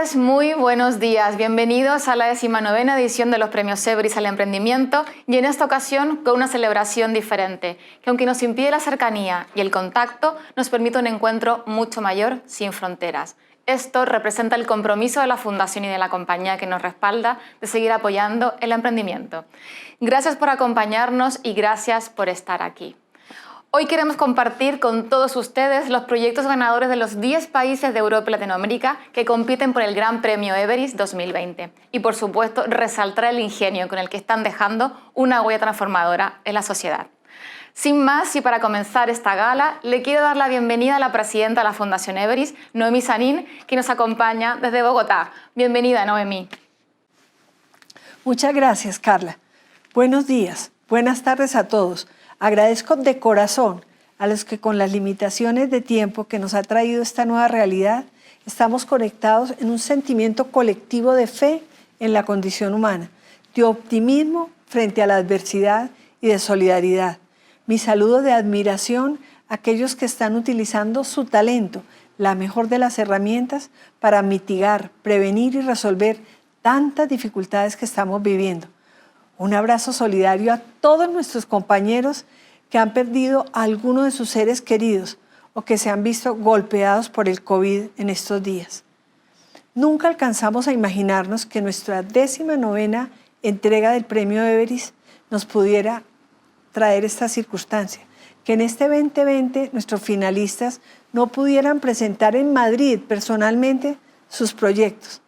tardes, muy buenos días. Bienvenidos a la 19ª edición de los Premios Everis al Emprendimiento y en esta ocasión con una celebración diferente, que aunque nos impide la cercanía y el contacto, nos permite un encuentro mucho mayor sin fronteras. Esto representa el compromiso de la Fundación y de la compañía que nos respalda de seguir apoyando el emprendimiento. Gracias por acompañarnos y gracias por estar aquí. Hoy queremos compartir con todos ustedes los proyectos ganadores de los 10 países de Europa y Latinoamérica que compiten por el Gran Premio Everis 2020. Y por supuesto, resaltar el ingenio con el que están dejando una huella transformadora en la sociedad. Sin más, y para comenzar esta gala, le quiero dar la bienvenida a la presidenta de la Fundación Everis, Noemí Sanín, que nos acompaña desde Bogotá. Bienvenida, Noemí. Muchas gracias, Carla. Buenos días, buenas tardes a todos. Agradezco de corazón a los que con las limitaciones de tiempo que nos ha traído esta nueva realidad, estamos conectados en un sentimiento colectivo de fe en la condición humana, de optimismo frente a la adversidad y de solidaridad. Mi saludo de admiración a aquellos que están utilizando su talento, la mejor de las herramientas, para mitigar, prevenir y resolver tantas dificultades que estamos viviendo. Un abrazo solidario a todos nuestros compañeros que han perdido a alguno de sus seres queridos o que se han visto golpeados por el COVID en estos días. Nunca alcanzamos a imaginarnos que nuestra 19ª entrega del Premio Everis nos pudiera traer esta circunstancia, que en este 2020 nuestros finalistas no pudieran presentar en Madrid personalmente sus proyectos,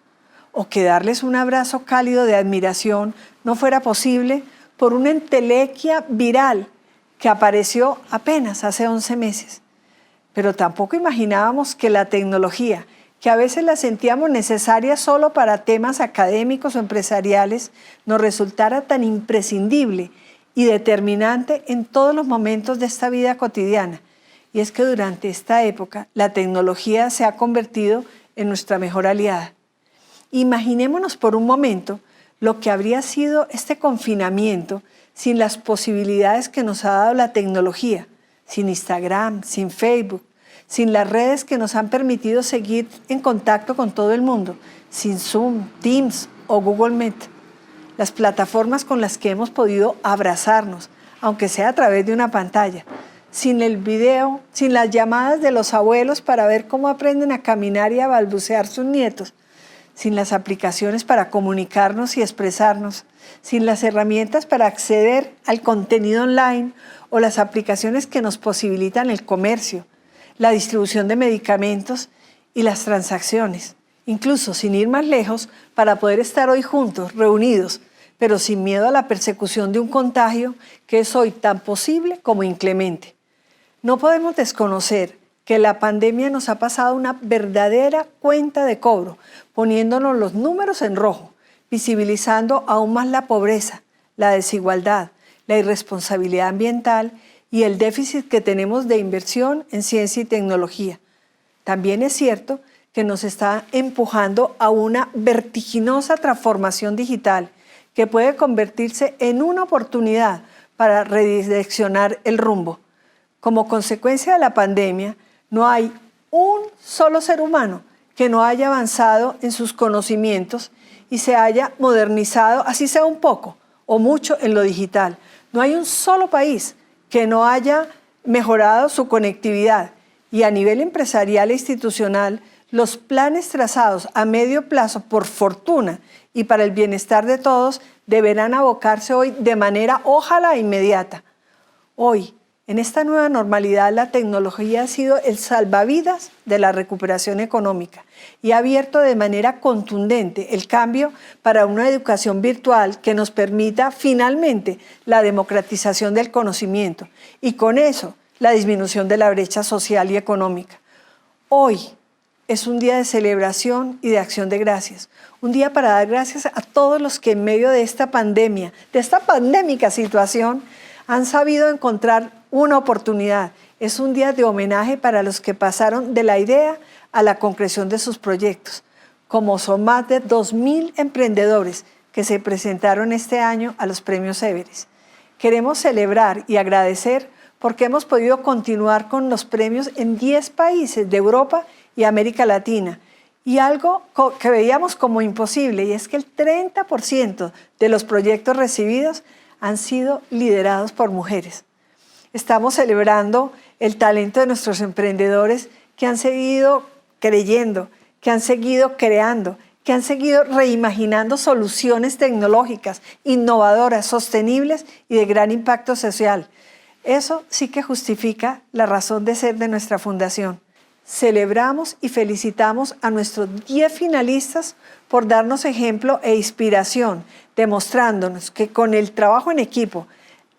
o que darles un abrazo cálido de admiración no fuera posible por una entelequia viral que apareció apenas hace 11 meses. Pero tampoco imaginábamos que la tecnología, que a veces la sentíamos necesaria solo para temas académicos o empresariales, nos resultara tan imprescindible y determinante en todos los momentos de esta vida cotidiana. Y es que durante esta época la tecnología se ha convertido en nuestra mejor aliada. Imaginémonos por un momento lo que habría sido este confinamiento sin las posibilidades que nos ha dado la tecnología, sin Instagram, sin Facebook, sin las redes que nos han permitido seguir en contacto con todo el mundo, sin Zoom, Teams o Google Meet, las plataformas con las que hemos podido abrazarnos, aunque sea a través de una pantalla, sin el video, sin las llamadas de los abuelos para ver cómo aprenden a caminar y a balbucear sus nietos, sin las aplicaciones para comunicarnos y expresarnos, sin las herramientas para acceder al contenido online o las aplicaciones que nos posibilitan el comercio, la distribución de medicamentos y las transacciones, incluso sin ir más lejos para poder estar hoy juntos, reunidos, pero sin miedo a la persecución de un contagio que es hoy tan posible como inclemente. No podemos desconocer que la pandemia nos ha pasado una verdadera cuenta de cobro, poniéndonos los números en rojo, visibilizando aún más la pobreza, la desigualdad, la irresponsabilidad ambiental y el déficit que tenemos de inversión en ciencia y tecnología. También es cierto que nos está empujando a una vertiginosa transformación digital que puede convertirse en una oportunidad para redireccionar el rumbo. Como consecuencia de la pandemia, no hay un solo ser humano que no haya avanzado en sus conocimientos y se haya modernizado, así sea un poco o mucho, en lo digital. No hay un solo país que no haya mejorado su conectividad. Y a nivel empresarial e institucional, los planes trazados a medio plazo, por fortuna y para el bienestar de todos, deberán abocarse hoy de manera, ojalá, inmediata. Hoy, en esta nueva normalidad, la tecnología ha sido el salvavidas de la recuperación económica y ha abierto de manera contundente el cambio para una educación virtual que nos permita finalmente la democratización del conocimiento y con eso la disminución de la brecha social y económica. Hoy es un día de celebración y de acción de gracias, un día para dar gracias a todos los que en medio de esta pandemia, de esta pandémica situación, han sabido encontrar una oportunidad. Es un día de homenaje para los que pasaron de la idea a la concreción de sus proyectos, como son más de 2.000 emprendedores que se presentaron este año a los Premios Everis. Queremos celebrar y agradecer porque hemos podido continuar con los premios en 10 países de Europa y América Latina y algo que veíamos como imposible, y es que el 30% de los proyectos recibidos han sido liderados por mujeres. Estamos celebrando el talento de nuestros emprendedores que han seguido creyendo, que han seguido creando, que han seguido reimaginando soluciones tecnológicas, innovadoras, sostenibles y de gran impacto social. Eso sí que justifica la razón de ser de nuestra fundación. Celebramos y felicitamos a nuestros 10 finalistas por darnos ejemplo e inspiración, demostrándonos que con el trabajo en equipo,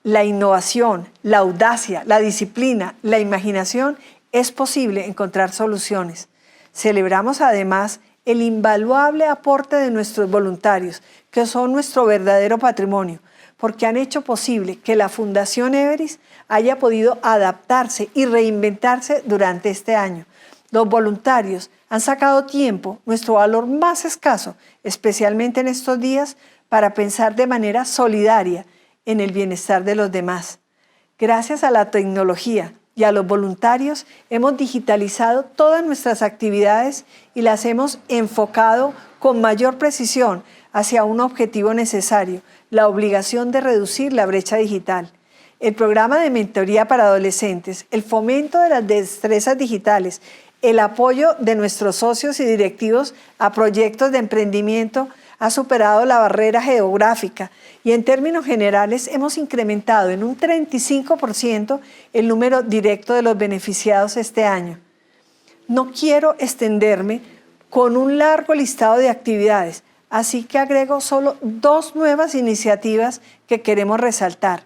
la innovación, la audacia, la disciplina, la imaginación, es posible encontrar soluciones. Celebramos además el invaluable aporte de nuestros voluntarios, que son nuestro verdadero patrimonio, porque han hecho posible que la Fundación Everis haya podido adaptarse y reinventarse durante este año. Los voluntarios han sacado tiempo, nuestro valor más escaso, especialmente en estos días, para pensar de manera solidaria en el bienestar de los demás. Gracias a la tecnología y a los voluntarios hemos digitalizado todas nuestras actividades y las hemos enfocado con mayor precisión hacia un objetivo necesario, la obligación de reducir la brecha digital. El programa de mentoría para adolescentes, el fomento de las destrezas digitales, el apoyo de nuestros socios y directivos a proyectos de emprendimiento ha superado la barrera geográfica y en términos generales hemos incrementado en un 35% el número directo de los beneficiados este año. No quiero extenderme con un largo listado de actividades, así que agrego solo 2 nuevas iniciativas que queremos resaltar.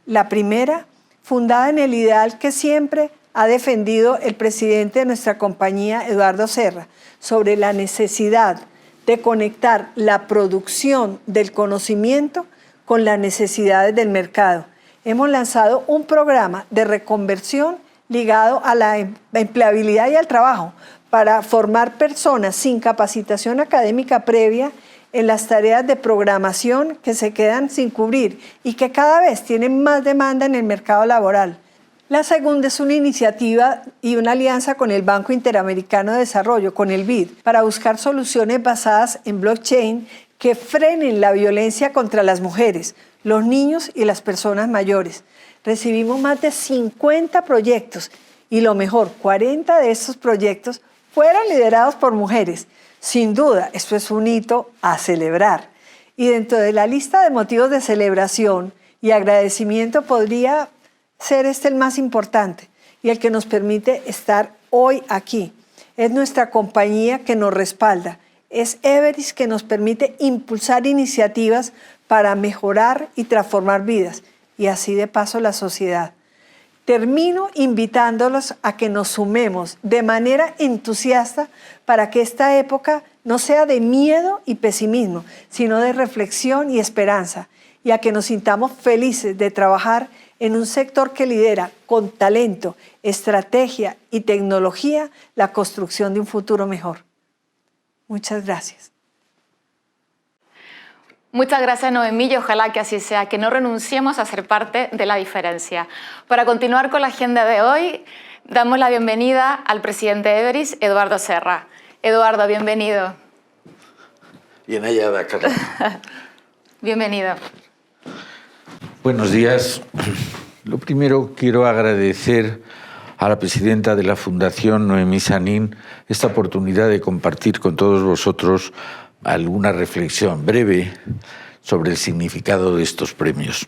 La primera, fundada en el ideal que siempre ha defendido el presidente de nuestra compañía, Eduardo Serra, sobre la necesidad de conectar la producción del conocimiento con las necesidades del mercado. Hemos lanzado un programa de reconversión ligado a la empleabilidad y al trabajo para formar personas sin capacitación académica previa en las tareas de programación que se quedan sin cubrir y que cada vez tienen más demanda en el mercado laboral. La segunda es una iniciativa y una alianza con el Banco Interamericano de Desarrollo, con el BID, para buscar soluciones basadas en blockchain que frenen la violencia contra las mujeres, los niños y las personas mayores. Recibimos más de 50 proyectos y lo mejor, 40 de estos proyectos fueron liderados por mujeres. Sin duda, esto es un hito a celebrar. Y dentro de la lista de motivos de celebración y agradecimiento podría ser este el más importante y el que nos permite estar hoy aquí. Es nuestra compañía que nos respalda. Es Everis que nos permite impulsar iniciativas para mejorar y transformar vidas y así de paso la sociedad. Termino invitándolos a que nos sumemos de manera entusiasta para que esta época no sea de miedo y pesimismo, sino de reflexión y esperanza, y a que nos sintamos felices de trabajar en un sector que lidera con talento, estrategia y tecnología la construcción de un futuro mejor. Muchas gracias. Muchas gracias, Noemí, y ojalá que así sea, que no renunciemos a ser parte de la diferencia. Para continuar con la agenda de hoy, damos la bienvenida al presidente de Everis, Eduardo Serra. Eduardo, bienvenido. Bien hallada, Carla. Bienvenido. Buenos días. Lo primero, quiero agradecer a la presidenta de la Fundación, Noemí Sanín, esta oportunidad de compartir con todos vosotros alguna reflexión breve sobre el significado de estos premios.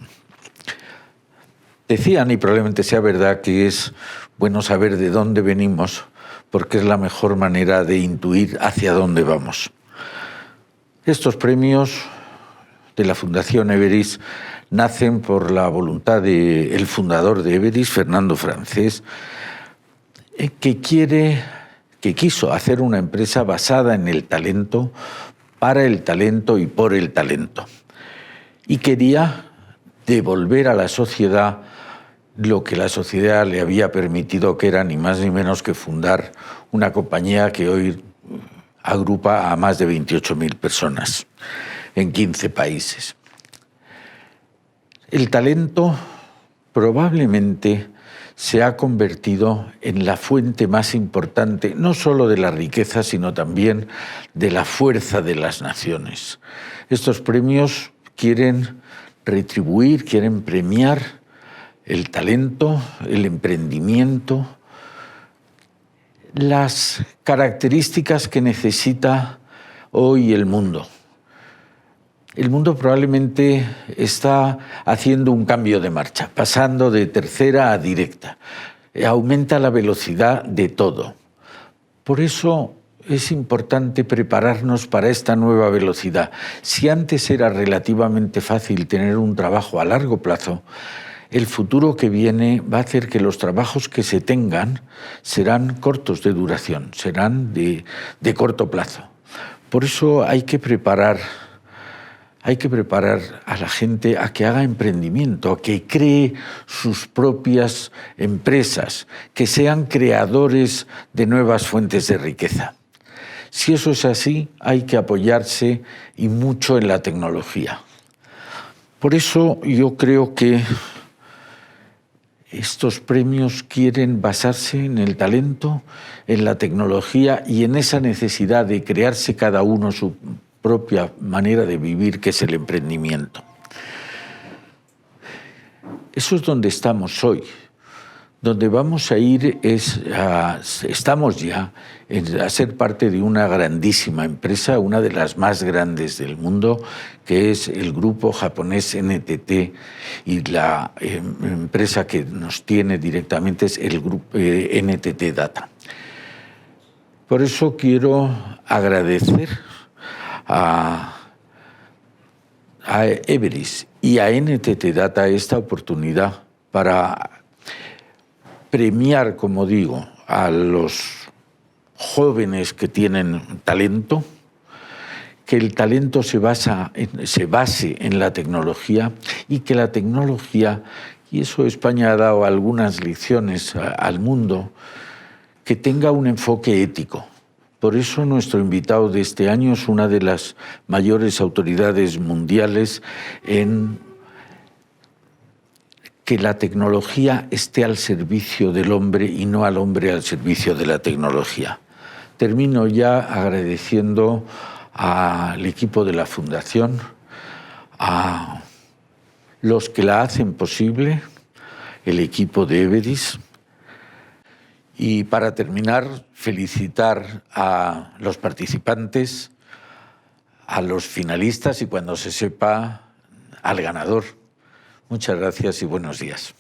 Decían, y probablemente sea verdad, que es bueno saber de dónde venimos, porque es la mejor manera de intuir hacia dónde vamos. Estos premios de la Fundación Everis nacen por la voluntad del fundador de Everis, Fernando Francés, que quiso hacer una empresa basada en el talento, para el talento y por el talento. Y quería devolver a la sociedad lo que la sociedad le había permitido, que era ni más ni menos que fundar una compañía que hoy agrupa a más de 28.000 personas en 15 países. El talento probablemente se ha convertido en la fuente más importante, no solo de la riqueza, sino también de la fuerza de las naciones. Estos premios quieren retribuir, quieren premiar el talento, el emprendimiento, las características que necesita hoy el mundo. El mundo probablemente está haciendo un cambio de marcha, pasando de tercera a directa. Aumenta la velocidad de todo. Por eso es importante prepararnos para esta nueva velocidad. Si antes era relativamente fácil tener un trabajo a largo plazo, el futuro que viene va a hacer que los trabajos que se tengan serán cortos de duración, serán de corto plazo. Por eso hay que preparar a la gente a que haga emprendimiento, a que cree sus propias empresas, que sean creadores de nuevas fuentes de riqueza. Si eso es así, hay que apoyarse y mucho en la tecnología. Por eso yo creo que estos premios quieren basarse en el talento, en la tecnología y en esa necesidad de crearse cada uno su propia manera de vivir, que es el emprendimiento. Eso es donde estamos hoy. Donde vamos a ir estamos ya a ser parte de una grandísima empresa, una de las más grandes del mundo, que es el grupo japonés NTT, y la empresa que nos tiene directamente es el grupo NTT Data. Por eso quiero agradecer a everis y a NTT Data esta oportunidad para premiar, como digo, a los jóvenes que tienen talento, que el talento se base en la tecnología y que la tecnología, y eso España ha dado algunas lecciones al mundo, que tenga un enfoque ético. Por eso nuestro invitado de este año es una de las mayores autoridades mundiales en que la tecnología esté al servicio del hombre y no al hombre al servicio de la tecnología. Termino ya agradeciendo al equipo de la Fundación, a los que la hacen posible, el equipo de everis. Y para terminar, felicitar a los participantes, a los finalistas y, cuando se sepa, al ganador. Muchas gracias y buenos días.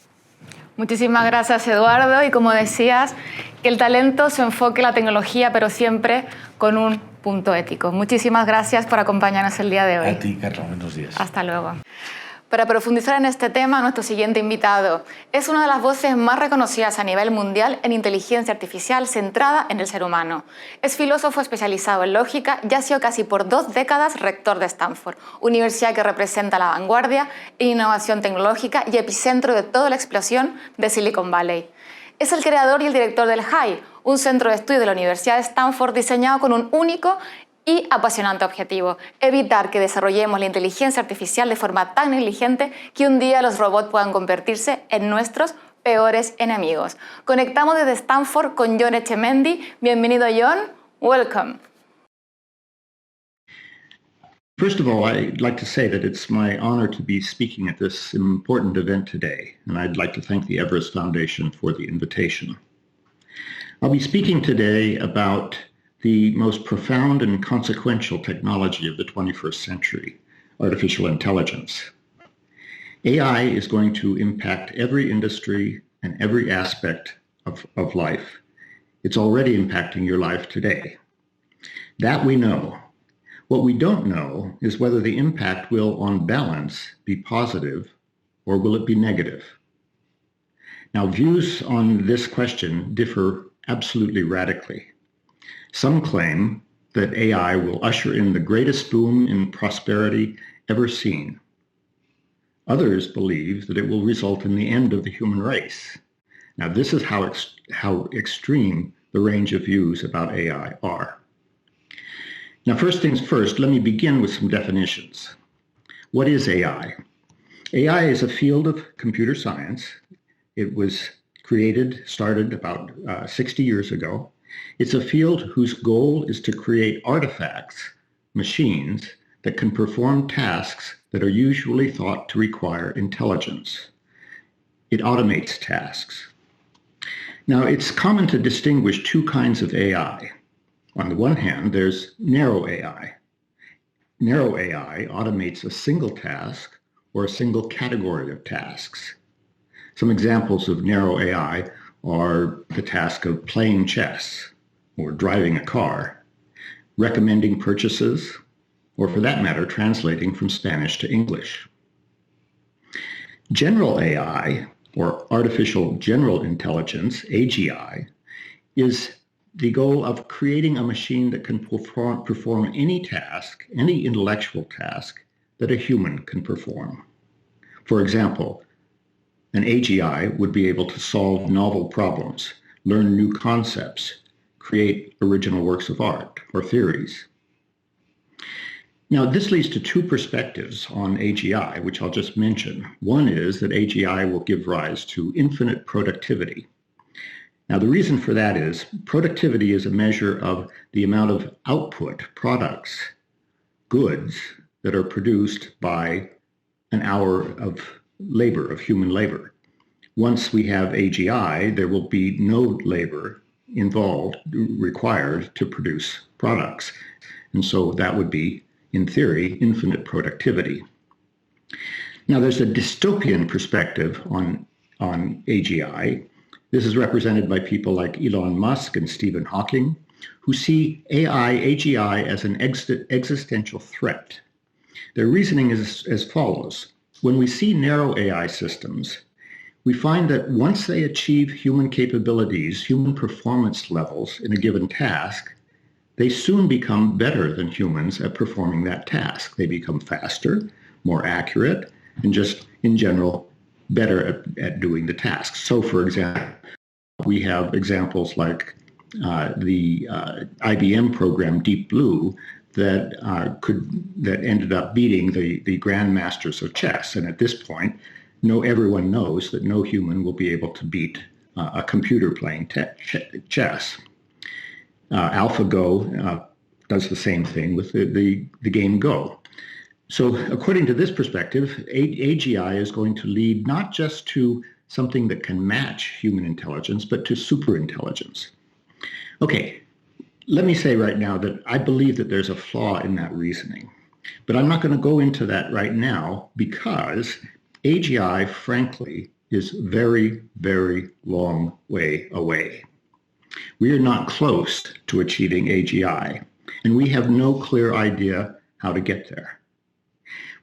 Muchísimas gracias, Eduardo. Y como decías, que el talento se enfoque en la tecnología, pero siempre con un punto ético. Muchísimas gracias por acompañarnos el día de hoy. A ti, Carla, buenos días. Hasta luego. Para profundizar en este tema, nuestro siguiente invitado es una de las voces más reconocidas a nivel mundial en inteligencia artificial centrada en el ser humano. Es filósofo especializado en lógica y ha sido casi por 2 décadas rector de Stanford, universidad que representa la vanguardia en innovación tecnológica y epicentro de toda la explosión de Silicon Valley. Es el creador y el director del HI, un centro de estudio de la Universidad de Stanford diseñado con un único y apasionante objetivo: evitar que desarrollemos la inteligencia artificial de forma tan negligente que un día los robots puedan convertirse en nuestros peores enemigos. Conectamos desde Stanford con John Echemendy. Bienvenido, John. Welcome. First of all, I'd like to say that it's my honor to be speaking at this important event today, and I'd like to thank the Everis Foundation for the invitation. I'll be speaking today about the most profound and consequential technology of the 21st century, artificial intelligence. AI is going to impact every industry and every aspect of life. It's already impacting your life today. That we know. What we don't know is whether the impact will, on balance, be positive or will it be negative. Now, views on this question differ absolutely radically. Some claim that AI will usher in the greatest boom in prosperity ever seen. Others believe that it will result in the end of the human race. Now, this is how extreme the range of views about AI are. Now, first things first, let me begin with some definitions. What is AI? AI is a field of computer science. It was started about 60 years ago. It's a field whose goal is to create artifacts, machines, that can perform tasks that are usually thought to require intelligence. It automates tasks. Now, it's common to distinguish two kinds of AI. On the one hand, there's narrow AI. Narrow AI automates a single task or a single category of tasks. Some examples of narrow AI are the task of playing chess or driving a car, recommending purchases, or for that matter, translating from Spanish to English. General AI, or artificial general intelligence, AGI, is the goal of creating a machine that can perform any task, any intellectual task that a human can perform. For example, an AGI would be able to solve novel problems, learn new concepts, create original works of art or theories. Now, this leads to two perspectives on AGI, which I'll just mention. One is that AGI will give rise to infinite productivity. Now, the reason for that is productivity is a measure of the amount of output, products, goods that are produced by an hour of labor, of human labor. Once we have AGI, there will be no labor required to produce products. And so that would be, in theory, infinite productivity. Now, there's a dystopian perspective on AGI. This is represented by people like Elon Musk and Stephen Hawking, who see AGI as an existential threat. Their reasoning is as follows. When we see narrow AI systems, we find that once they achieve human capabilities, human performance levels in a given task, they soon become better than humans at performing that task. They become faster, more accurate, and just in general, better at doing the task. So, for example, we have examples like the IBM program Deep Blue that ended up beating the grandmasters of chess. And at this point, everyone knows that no human will be able to beat a computer playing chess. AlphaGo does the same thing with the game Go. So according to this perspective, AGI is going to lead not just to something that can match human intelligence, but to superintelligence. Okay, let me say right now that I believe that there's a flaw in that reasoning, but I'm not going to go into that right now because AGI, frankly, is very, very long way away. We are not close to achieving AGI, and we have no clear idea how to get there.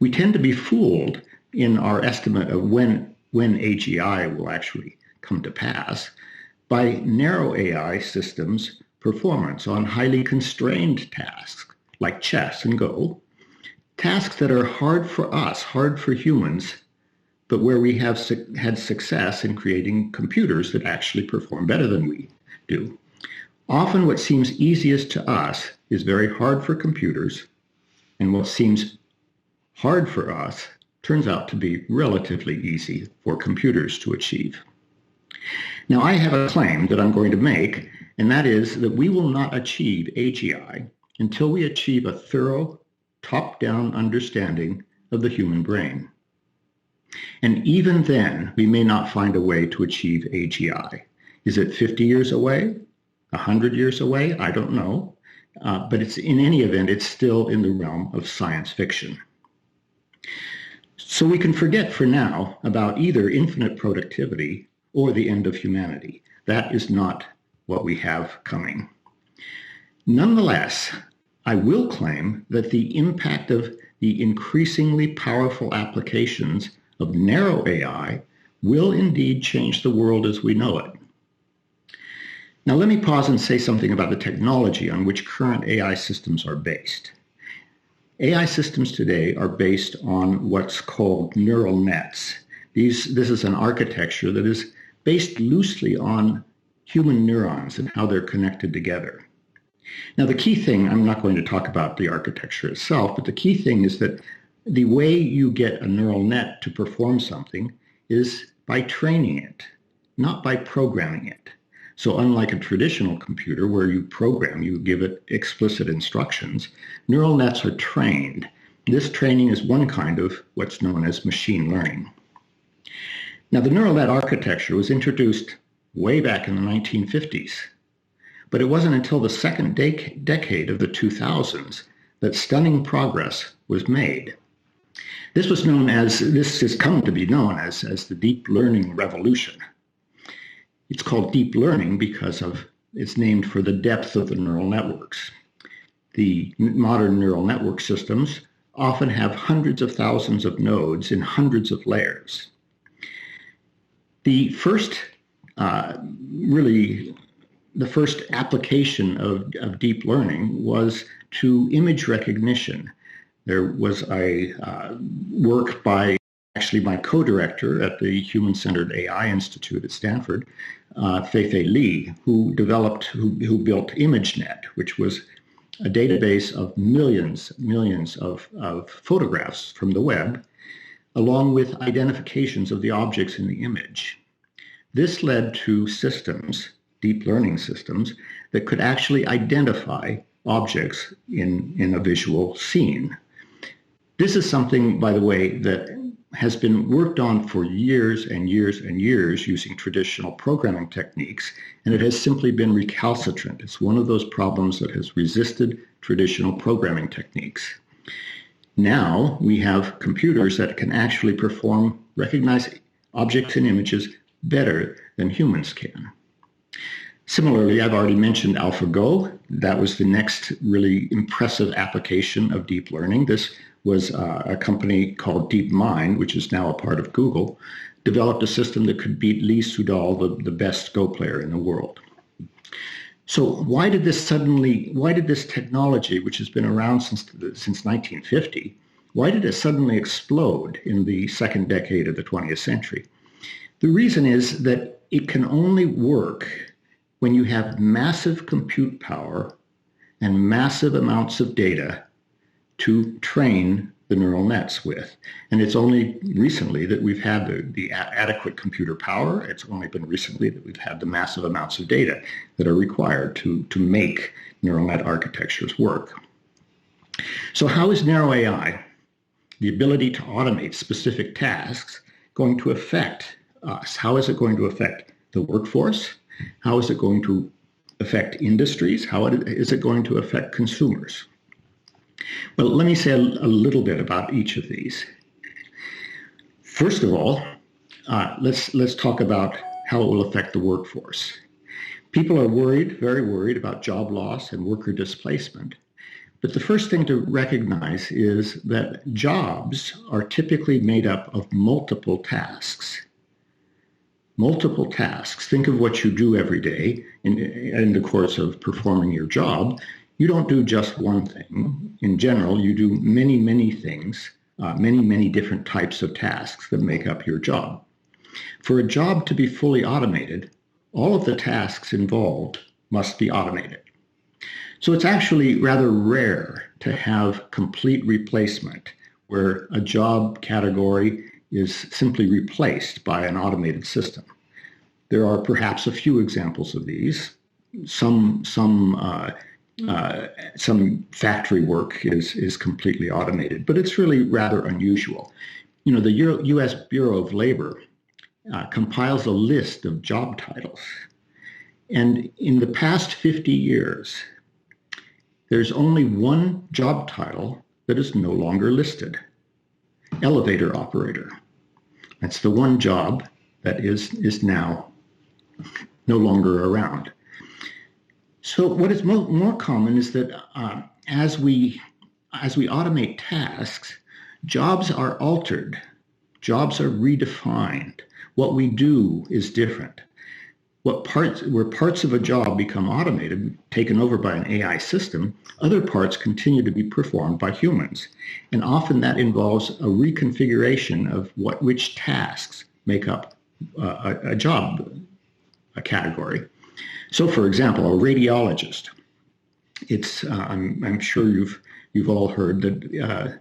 We tend to be fooled in our estimate of when AGI will actually come to pass by narrow AI systems' performance on highly constrained tasks like chess and Go, tasks that are hard for us, hard for humans, but where we have had success in creating computers that actually perform better than we do. Often what seems easiest to us is very hard for computers, and what seems hard for us turns out to be relatively easy for computers to achieve. Now, I have a claim that I'm going to make, and that is that we will not achieve AGI until we achieve a thorough, top-down understanding of the human brain. And even then, we may not find a way to achieve AGI. Is it 50 years away? 100 years away? I don't know. But in any event, it's still in the realm of science fiction. So we can forget for now about either infinite productivity or the end of humanity. That is not what we have coming. Nonetheless, I will claim that the impact of the increasingly powerful applications of narrow AI will indeed change the world as we know it. Now let me pause and say something about the technology on which current AI systems are based. AI systems today are based on what's called neural nets. This is an architecture that is based loosely on human neurons and how they're connected together. Now the key thing, I'm not going to talk about the architecture itself, but the key thing is that the way you get a neural net to perform something is by training it. not by programming it. So unlike a traditional computer where you program, you give it explicit instructions, neural nets are trained. This training is one kind of what's known as machine learning. Now, the neural net architecture was introduced way back in the 1950s, but it wasn't until the second decade of the 2000s that stunning progress was made. This has come to be known as the deep learning revolution. It's called deep learning because it's named for the depth of the neural networks. The modern neural network systems often have hundreds of thousands of nodes in hundreds of layers. The first application of deep learning was to image recognition. There was a work by my co-director at the Human-Centered AI Institute at Stanford, Fei-Fei Li, who built ImageNet, which was a database of millions of photographs from the web, along with identifications of the objects in the image. This led to systems, deep learning systems, that could actually identify objects in a visual scene. This is something, by the way, that has been worked on for years and years and years using traditional programming techniques, and it has simply been recalcitrant. It's one of those problems that has resisted traditional programming techniques. Now we have computers that can actually recognize objects and images better than humans can. Similarly, I've already mentioned AlphaGo. That was the next really impressive application of deep learning. This was a company called DeepMind, which is now a part of Google, developed a system that could beat Lee Sedol, the best Go player in the world. So why did this technology, which has been around since 1950, why did it suddenly explode in the second decade of the 20th century? The reason is that it can only work when you have massive compute power and massive amounts of data to train the neural nets with. And it's only recently that we've had the adequate computer power. It's only been recently that we've had the massive amounts of data that are required to make neural net architectures work. So how is narrow AI, the ability to automate specific tasks, going to affect us? How is it going to affect the workforce? How is it going to affect industries? How is it going to affect consumers? Well, let me say a little bit about each of these. First of all, let's talk about how it will affect the workforce. People are very worried about job loss and worker displacement. But the first thing to recognize is that jobs are typically made up of multiple tasks. Multiple tasks. Think of what you do every day in the course of performing your job. You don't do just one thing. In general, you do many things, many different types of tasks that make up your job. For a job to be fully automated, all of the tasks involved must be automated. So it's actually rather rare to have complete replacement where a job category is simply replaced by an automated system. There are perhaps a few examples of these. Some factory work is completely automated, but it's really rather unusual. You know, the U.S. Bureau of Labor compiles a list of job titles. And in the past 50 years, there's only one job title that is no longer listed: elevator operator. That's the one job that is now no longer around. So what is more common is that as we automate tasks, jobs are altered, jobs are redefined. What we do is different. Where parts of a job become automated, taken over by an AI system, other parts continue to be performed by humans. And often that involves a reconfiguration of which tasks make up a job, a category. So, for example, a radiologist. I'm sure you've all heard that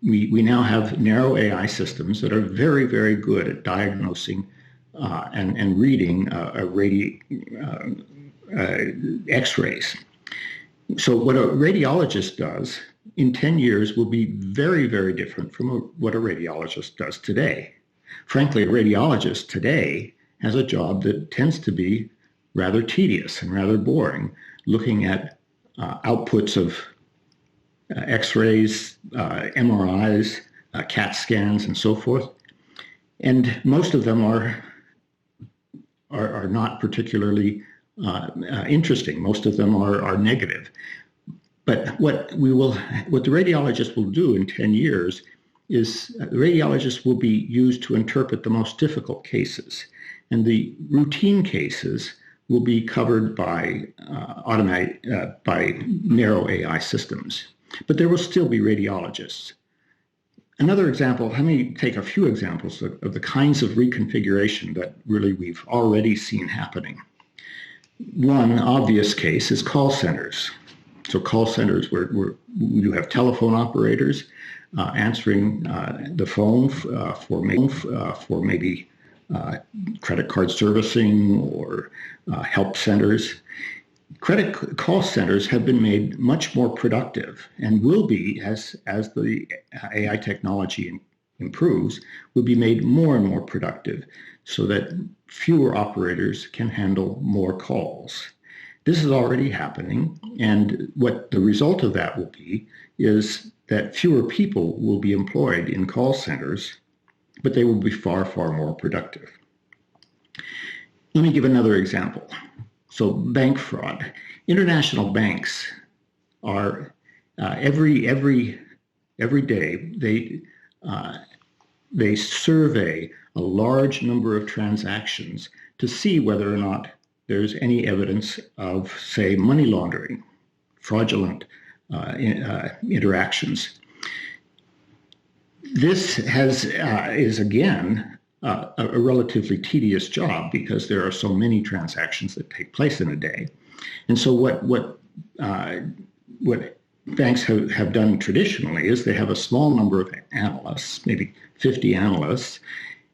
we now have narrow AI systems that are very good at diagnosing and reading X-rays. So what a radiologist does in 10 years will be very, very different from what a radiologist does today. Frankly, a radiologist today has a job that tends to be rather tedious and rather boring, looking at outputs of X-rays, MRIs, CAT scans, and so forth. And most of them are not particularly interesting. Most of them are negative. But what the radiologist will do in 10 years is the radiologist will be used to interpret the most difficult cases, and the routine cases will be covered by narrow AI systems. But there will still be radiologists. Another example, let me take a few examples of the kinds of reconfiguration that really we've already seen happening. One obvious case is call centers. So call centers where you have telephone operators answering the phone for maybe credit card servicing or help centers. Credit call centers have been made much more productive and will be, as the AI technology improves, will be made more and more productive so that fewer operators can handle more calls. This is already happening, and what the result of that will be is that fewer people will be employed in call centers, but they will be far, far more productive. Let me give another example. So bank fraud. International banks are every day they survey a large number of transactions to see whether or not there's any evidence of, say, money laundering, fraudulent interactions. This is again a relatively tedious job because there are so many transactions that take place in a day. And so what banks have done traditionally is they have a small number of analysts, maybe 50 analysts,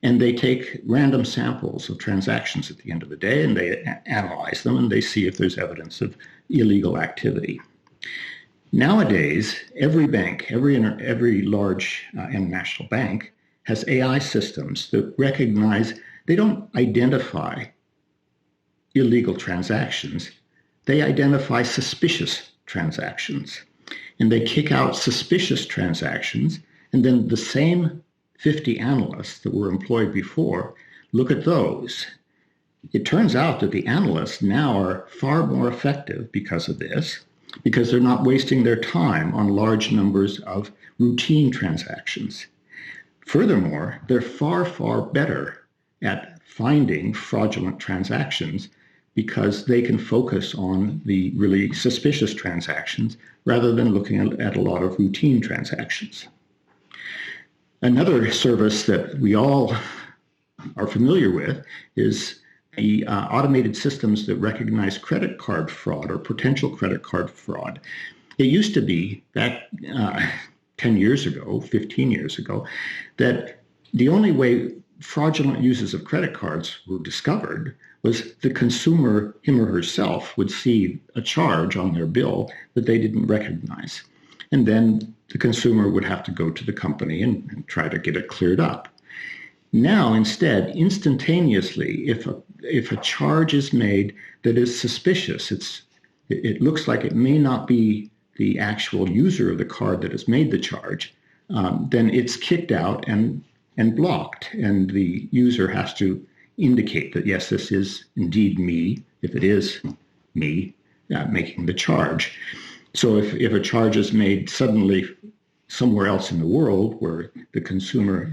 and they take random samples of transactions at the end of the day and they analyze them and they see if there's evidence of illegal activity. Nowadays, every bank, every large international bank has AI systems that recognize, they don't identify illegal transactions, they identify suspicious transactions. And they kick out suspicious transactions, and then the same 50 analysts that were employed before look at those. It turns out that the analysts now are far more effective because of this, because they're not wasting their time on large numbers of routine transactions. Furthermore, they're far, far better at finding fraudulent transactions because they can focus on the really suspicious transactions rather than looking at a lot of routine transactions. Another service that we all are familiar with is the automated systems that recognize credit card fraud or potential credit card fraud. It used to be back 10 years ago, 15 years ago, that the only way fraudulent uses of credit cards were discovered was the consumer, him or herself, would see a charge on their bill that they didn't recognize. And then the consumer would have to go to the company and try to get it cleared up. Now, instead, instantaneously, if a charge is made that is suspicious, it looks like it may not be the actual user of the card that has made the charge, then it's kicked out and blocked, and the user has to indicate that, yes, this is indeed me, if it is me making the charge. So if a charge is made suddenly somewhere else in the world where the consumer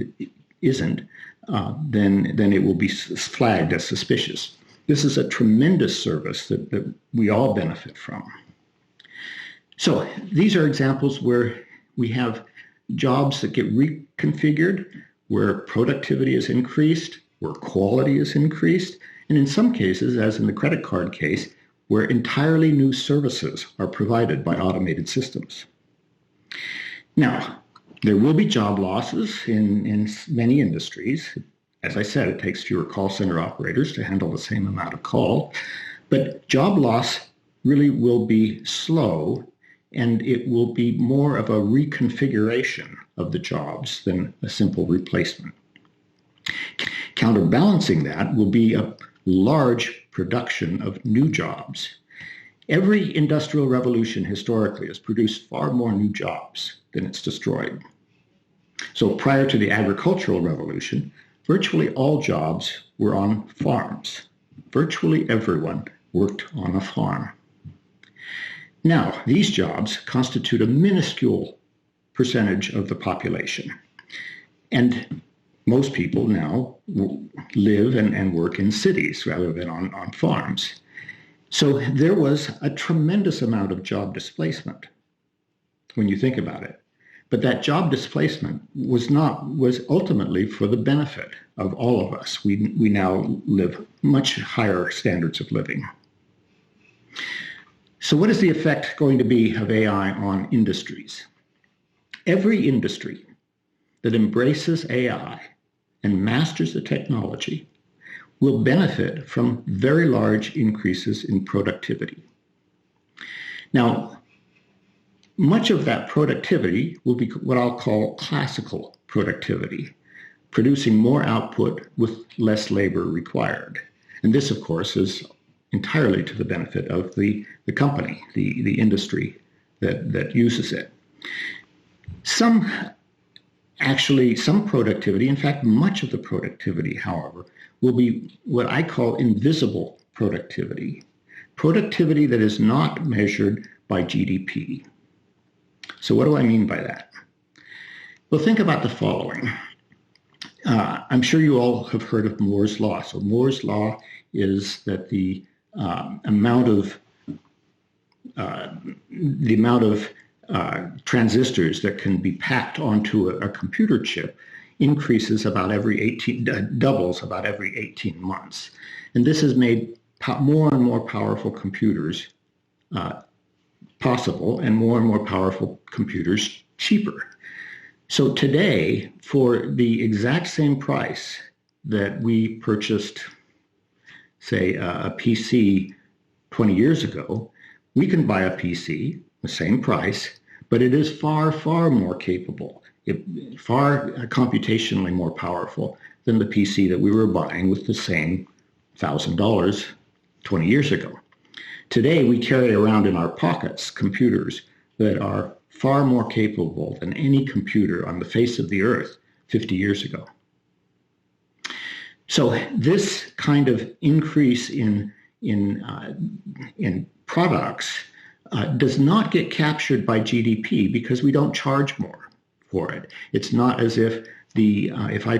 isn't, then it will be flagged as suspicious. This is a tremendous service that we all benefit from. So these are examples where we have jobs that get reconfigured, where productivity is increased, where quality is increased, and in some cases, as in the credit card case, where entirely new services are provided by automated systems. Now, there will be job losses in many industries. As I said, it takes fewer call center operators to handle the same amount of call, but job loss really will be slow, and it will be more of a reconfiguration of the jobs than a simple replacement. Counterbalancing that will be a large production of new jobs. Every industrial revolution historically has produced far more new jobs than it's destroyed. So prior to the agricultural revolution, virtually all jobs were on farms. Virtually everyone worked on a farm. Now, these jobs constitute a minuscule percentage of the population. And most people now live and work in cities rather than on farms. So there was a tremendous amount of job displacement when you think about it. But that job displacement was ultimately for the benefit of all of us. We now live much higher standards of living. So what is the effect going to be of AI on industries? Every industry that embraces AI and masters the technology will benefit from very large increases in productivity. Now, much of that productivity will be what I'll call classical productivity, producing more output with less labor required. And this, of course, is entirely to the benefit of the company, the industry that uses it. Some productivity, in fact, much of the productivity, however, will be what I call invisible productivity, productivity that is not measured by GDP. So what do I mean by that? Well, think about the following. I'm sure you all have heard of Moore's Law. So Moore's Law is that the amount of transistors that can be packed onto a computer chip increases doubles about every 18 months. And this has made more and more powerful computers possible and more powerful computers cheaper. So today, for the exact same price that we purchased, say, a PC 20 years ago, we can buy a PC, the same price, but it is far, far more capable, far computationally more powerful than the PC that we were buying with the same $1,000 20 years ago. Today, we carry around in our pockets computers that are far more capable than any computer on the face of the earth 50 years ago. So this kind of increase in products does not get captured by GDP because we don't charge more for it. It's not as if if I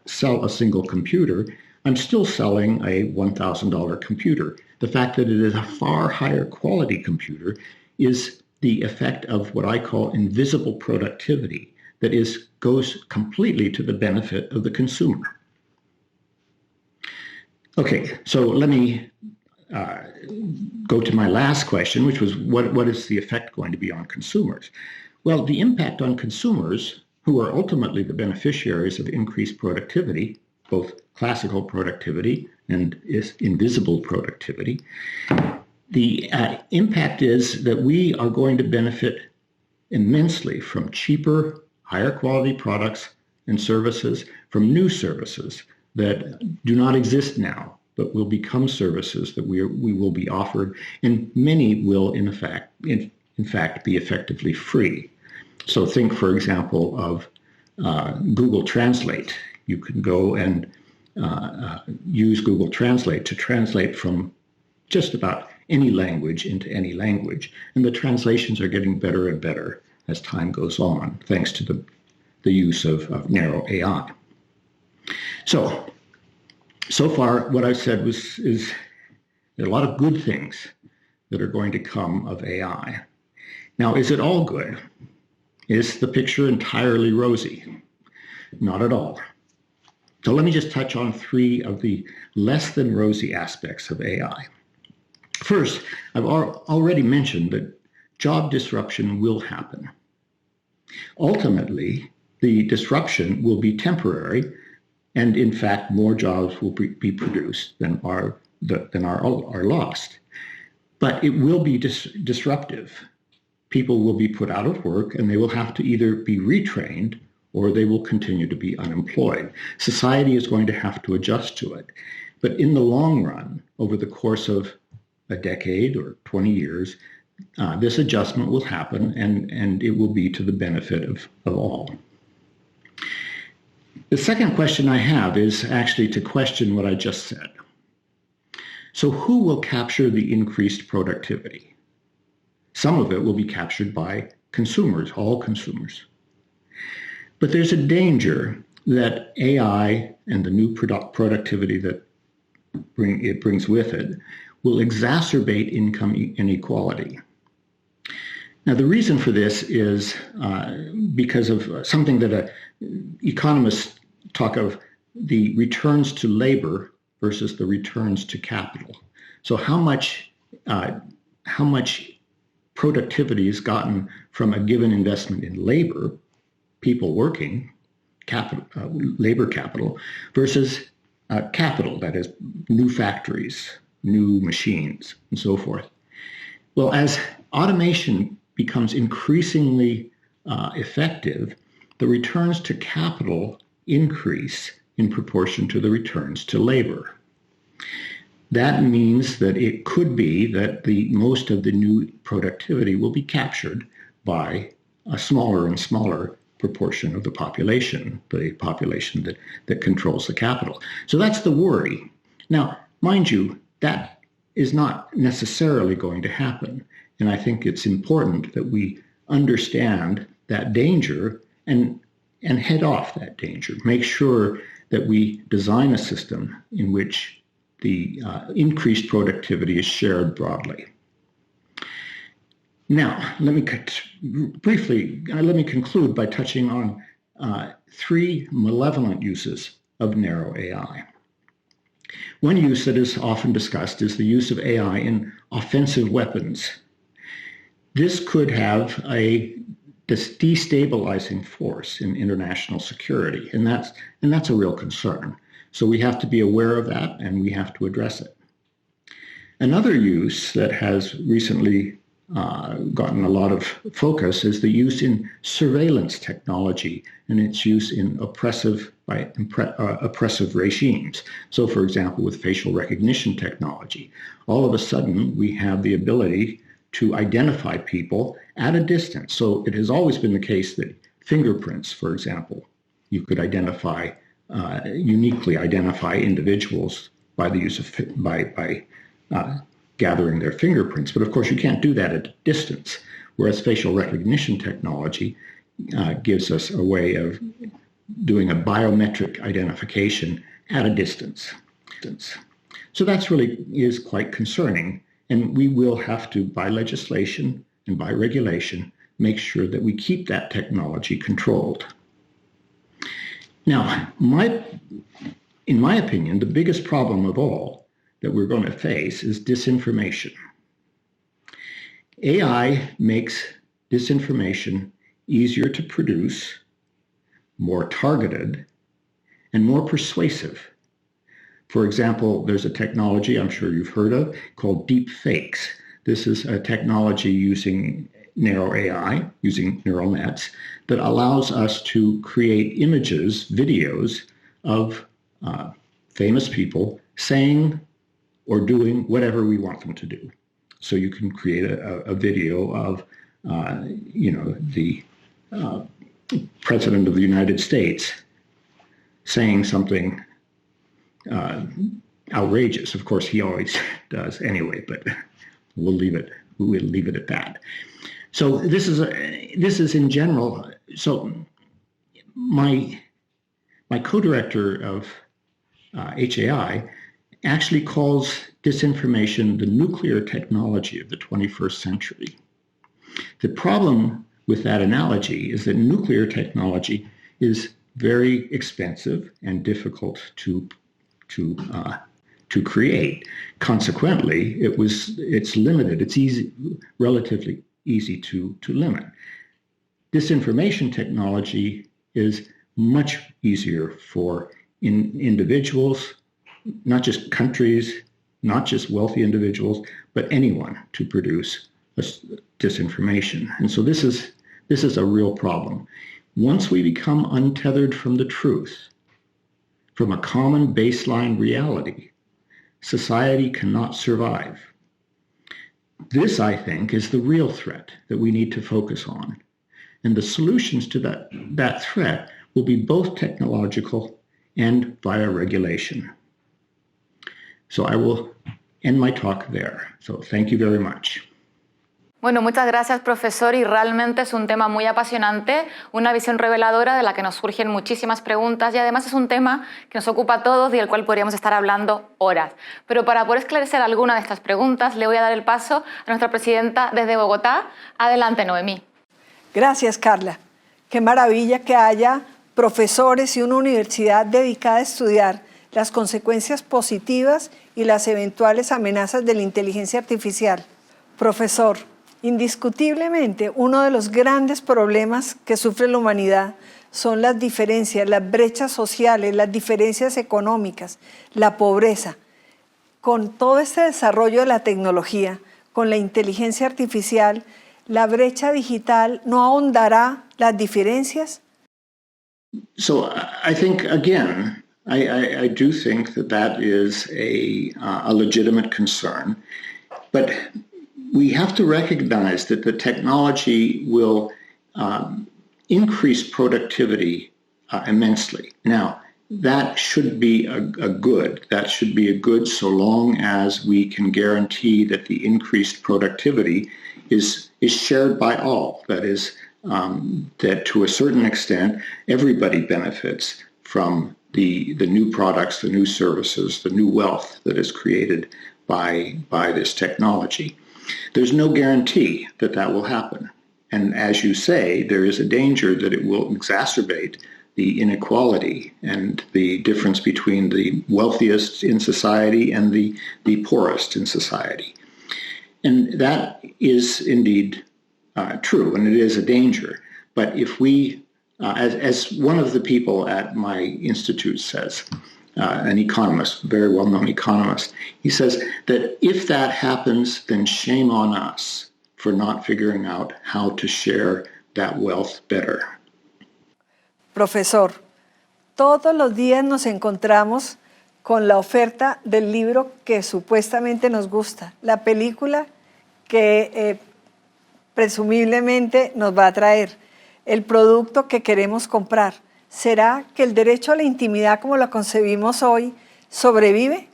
sell a single computer, I'm still selling a $1,000 computer. The fact that it is a far higher quality computer is the effect of what I call invisible productivity that goes completely to the benefit of the consumer. Okay, so let me go to my last question, which was what is the effect going to be on consumers? Well, the impact on consumers, who are ultimately the beneficiaries of increased productivity, both classical productivity and invisible productivity, the impact is that we are going to benefit immensely from cheaper, higher quality products and services, from new services that do not exist now, but will become services that we will be offered, and many will in fact be effectively free. So think, for example, of Google Translate. You can go and use Google Translate to translate from just about any language into any language. And the translations are getting better and better as time goes on, thanks to the use of narrow AI. So far, what I've said is there are a lot of good things that are going to come of AI. Now, is it all good? Is the picture entirely rosy? Not at all. So let me just touch on 3 of the less than rosy aspects of AI. First, I've already mentioned that job disruption will happen. Ultimately, the disruption will be temporary, And in fact, more jobs will be produced than are lost. But it will be disruptive. People will be put out of work, and they will have to either be retrained or they will continue to be unemployed. Society is going to have to adjust to it. But in the long run, over the course of a decade or 20 years, this adjustment will happen, and it will be to the benefit of all. The second question I have is actually to question what I just said. So who will capture the increased productivity? Some of it will be captured by consumers, all consumers. But there's a danger that AI and the new productivity that it brings with it will exacerbate income inequality. Now, the reason for this is because of something that economists talk of, the returns to labor versus the returns to capital. So how much productivity is gotten from a given investment in labor, people working, labor capital, versus capital, that is, new factories, new machines, and so forth. Well, as automation becomes increasingly effective, the returns to capital increase in proportion to the returns to labor. That means that it could be that most of the new productivity will be captured by a smaller and smaller proportion of the population that controls the capital. So that's the worry. Now, mind you, that is not necessarily going to happen. And I think it's important that we understand that danger and head off that danger. Make sure that we design a system in which the increased productivity is shared broadly. Now, let me conclude by touching on three malevolent uses of narrow AI. One use that is often discussed is the use of AI in offensive weapons. This could have a destabilizing force in international security, and that's a real concern. So we have to be aware of that, and we have to address it. Another use that has recently gotten a lot of focus is the use in surveillance technology and its use in oppressive regimes. So, for example, with facial recognition technology, all of a sudden we have the ability to identify people at a distance. So it has always been the case that fingerprints, for example, you could uniquely identify individuals by the use of gathering their fingerprints. But of course, you can't do that at a distance, whereas facial recognition technology gives us a way of doing a biometric identification at a distance. So that's really is quite concerning. And we will have to, by legislation and by regulation, make sure that we keep that technology controlled. Now, in my opinion, the biggest problem of all that we're going to face is disinformation. AI makes disinformation easier to produce, more targeted, and more persuasive. For example, there's a technology I'm sure you've heard of called deep fakes. This is a technology using narrow AI, using neural nets, that allows us to create images, videos of famous people saying or doing whatever we want them to do. So you can create a video of, the President of the United States saying something outrageous. Of course, he always does anyway, but we'll leave it at that. So this is in general. So my co-director of HAI actually calls disinformation the nuclear technology of the 21st century. The problem with that analogy is that nuclear technology is very expensive and difficult to create. Consequently, it's limited. It's relatively easy to limit. Disinformation technology is much easier for in individuals, not just countries, not just wealthy individuals, but anyone to produce disinformation. And so this is a real problem. Once we become untethered from the truth, from a common baseline reality, society cannot survive. This, I think, is the real threat that we need to focus on. And the solutions to that threat will be both technological and via regulation. So I will end my talk there. So thank you very much. Bueno, muchas gracias, profesor, y realmente es un tema muy apasionante, una visión reveladora de la que nos surgen muchísimas preguntas y además es un tema que nos ocupa a todos y del cual podríamos estar hablando horas. Pero para poder esclarecer alguna de estas preguntas, le voy a dar el paso a nuestra presidenta desde Bogotá. Adelante, Noemí. Gracias, Carla. Qué maravilla que haya profesores y una universidad dedicada a estudiar las consecuencias positivas y las eventuales amenazas de la inteligencia artificial. Profesor, indiscutiblemente, uno de los grandes problemas que sufre la humanidad son las diferencias, las brechas sociales, las diferencias económicas, la pobreza. Con todo este desarrollo de la tecnología, con la inteligencia artificial, ¿la brecha digital no ahondará las diferencias? So I think, again, I do think that is a legitimate concern, but we have to recognize that the technology will increase productivity immensely. Now, that should be a good. That should be a good so long as we can guarantee that the increased productivity is shared by all. That is, that to a certain extent, everybody benefits from the new products, the new services, the new wealth that is created by this technology. There's no guarantee that that will happen. And as you say, there is a danger that it will exacerbate the inequality and the difference between the wealthiest in society and the poorest in society. And that is indeed true, and it is a danger. But if we, as one of the people at my institute says, an economist, very well-known economist, he says that if that happens, then shame on us for not figuring out how to share that wealth better. Profesor, todos los días nos encontramos con la oferta del libro que supuestamente nos gusta, la película que presumiblemente nos va a traer, el producto que queremos comprar. ¿Será que el derecho a la intimidad como lo concebimos hoy sobrevive?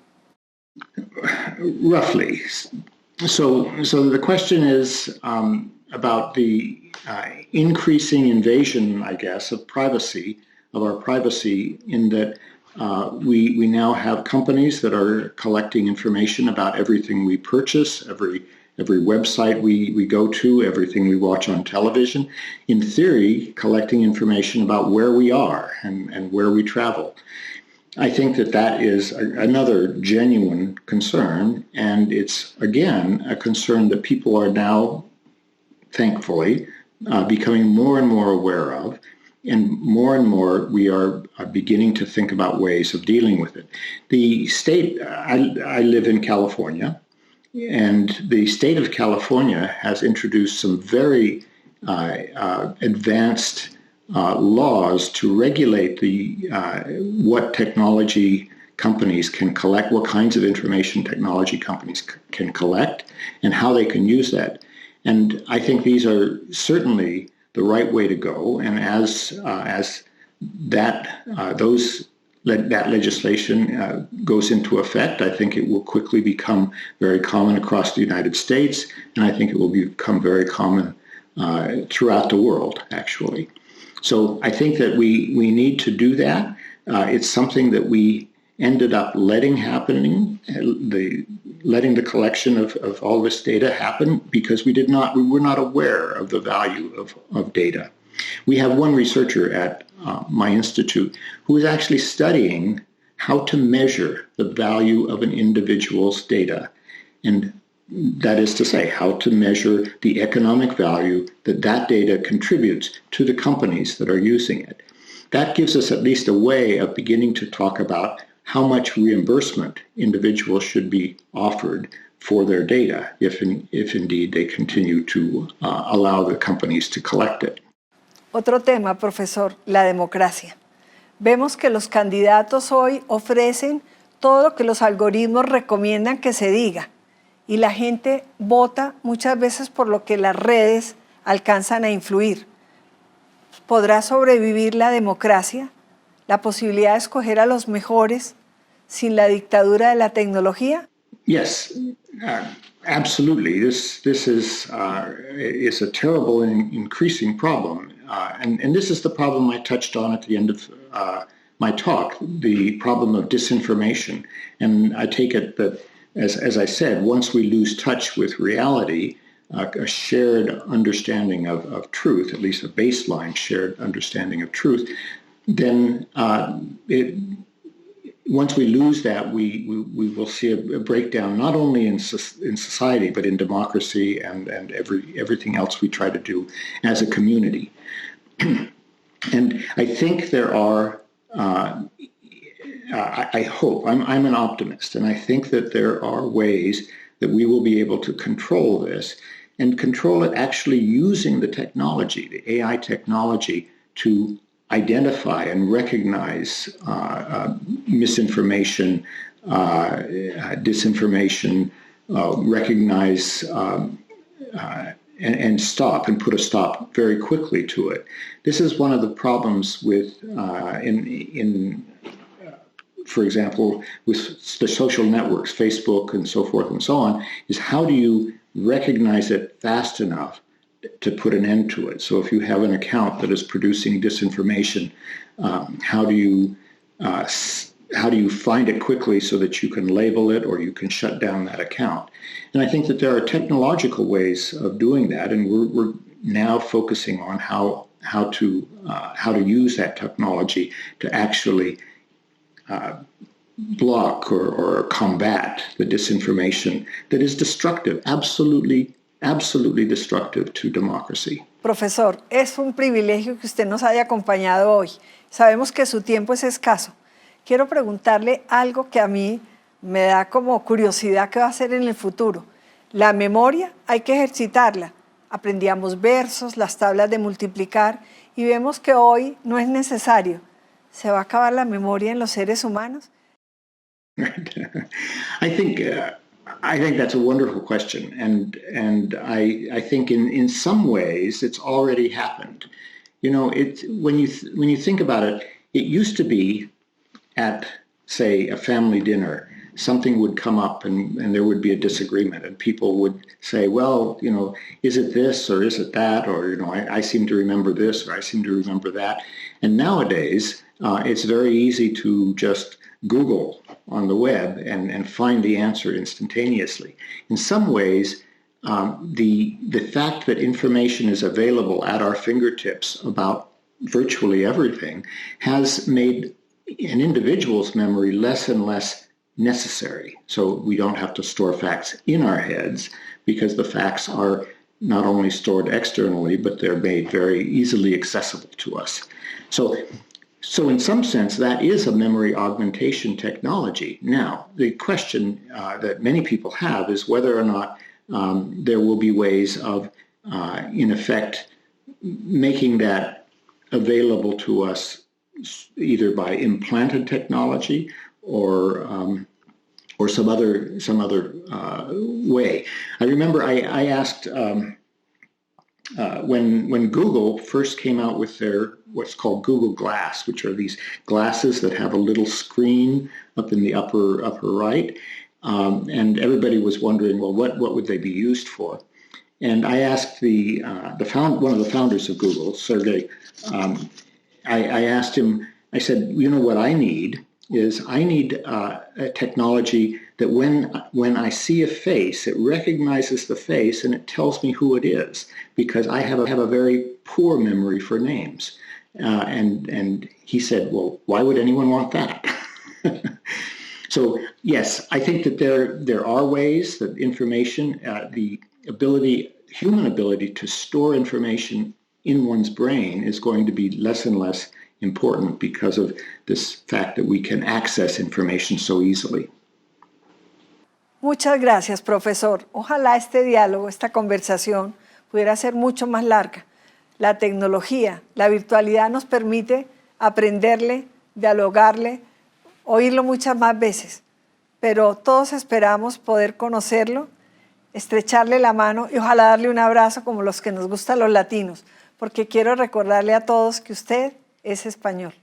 Roughly. So the question is about the increasing invasion, I guess, of privacy, of our privacy, in that we now have companies that are collecting information about everything we purchase, every website we go to, everything we watch on television, in theory, collecting information about where we are and where we travel. I think that is another genuine concern, and it's, again, a concern that people are now, thankfully, becoming more and more aware of, and more we are beginning to think about ways of dealing with it. The state, I live in California, and the state of California has introduced some very advanced laws to regulate what technology companies can collect, what kinds of information technology companies can collect, and how they can use that. And I think these are certainly the right way to go. And as that legislation goes into effect, I think it will quickly become very common across the United States, and I think it will become very common throughout the world, actually. So I think that we need to do that. It's something that we ended up letting the collection of all this data happen because we were not aware of the value of data. We have one researcher at my institute who is actually studying how to measure the value of an individual's data. And that is to say, how to measure the economic value that data contributes to the companies that are using it. that gives us at least a way of beginning to talk about how much reimbursement individuals should be offered for their data if indeed they continue to allow the companies to collect it. Otro tema, profesor, la democracia. Vemos que los candidatos hoy ofrecen todo lo que los algoritmos recomiendan que se diga y la gente vota muchas veces por lo que las redes alcanzan a influir. ¿Podrá sobrevivir la democracia? ¿La posibilidad de escoger a los mejores sin la dictadura de la tecnología? Yes, absolutely. This is a terrible and increasing problem, and this is the problem I touched on at the end of my talk, the problem of disinformation. And I take it that, as I said, once we lose touch with reality, a shared understanding of truth, at least a baseline shared understanding of truth, then once we lose that, we will see a breakdown not only in society but in democracy and everything else we try to do as a community. And I think there are. I hope I'm an optimist, and I think that there are ways that we will be able to control this and control it actually using the technology, the AI technology, to identify and recognize misinformation, disinformation, recognize and stop and put a stop very quickly to it. This is one of the problems with, for example, with the social networks, Facebook and so forth and so on, is how do you recognize it fast enough to put an end to it? So if you have an account that is producing disinformation, how do you find it quickly so that you can label it or you can shut down that account? And I think that there are technological ways of doing that, and we're now focusing on how to use that technology to actually block or combat the disinformation that is destructive, absolutely destructive to democracy. Profesor, es un privilegio que usted nos haya acompañado hoy. Sabemos que su tiempo es escaso. Quiero preguntarle algo que a mí me da como curiosidad qué va a hacer en el futuro. La memoria hay que ejercitarla. Aprendíamos versos, las tablas de multiplicar y vemos que hoy no es necesario. ¿Se va a acabar la memoria en los seres humanos? I think that's a wonderful question, and I think in some ways it's already happened. You know, when you think about it, it used to be at, say, a family dinner, something would come up and there would be a disagreement, and people would say, well, you know, is it this or is it that, or, you know, I seem to remember this or I seem to remember that. And nowadays it's very easy to just Google on the web and find the answer instantaneously. In some ways, the fact that information is available at our fingertips about virtually everything has made an individual's memory less and less necessary. So we don't have to store facts in our heads because the facts are not only stored externally, but they're made very easily accessible to us. So in some sense, that is a memory augmentation technology. Now, the question that many people have is whether or not there will be ways of, in effect, making that available to us either by implanted technology or some other way. I remember I asked when Google first came out with their what's called Google Glass, which are these glasses that have a little screen up in the upper right, and everybody was wondering, well, what would they be used for? And I asked one of the founders of Google, Sergey. I asked him. I said, you know what I need is a technology that when I see a face, it recognizes the face and it tells me who it is, because I have a very poor memory for names. And he said, well, why would anyone want that? So yes, I think that there are ways that information, the human ability to store information in one's brain is going to be less and less important because of this fact that we can access information so easily. Muchas gracias, profesor. Ojalá este diálogo, esta conversación, pudiera ser mucho más larga. La tecnología, la virtualidad nos permite aprenderle, dialogarle, oírlo muchas más veces, pero todos esperamos poder conocerlo, estrecharle la mano y ojalá darle un abrazo como los que nos gustan los latinos, porque quiero recordarle a todos que usted es español.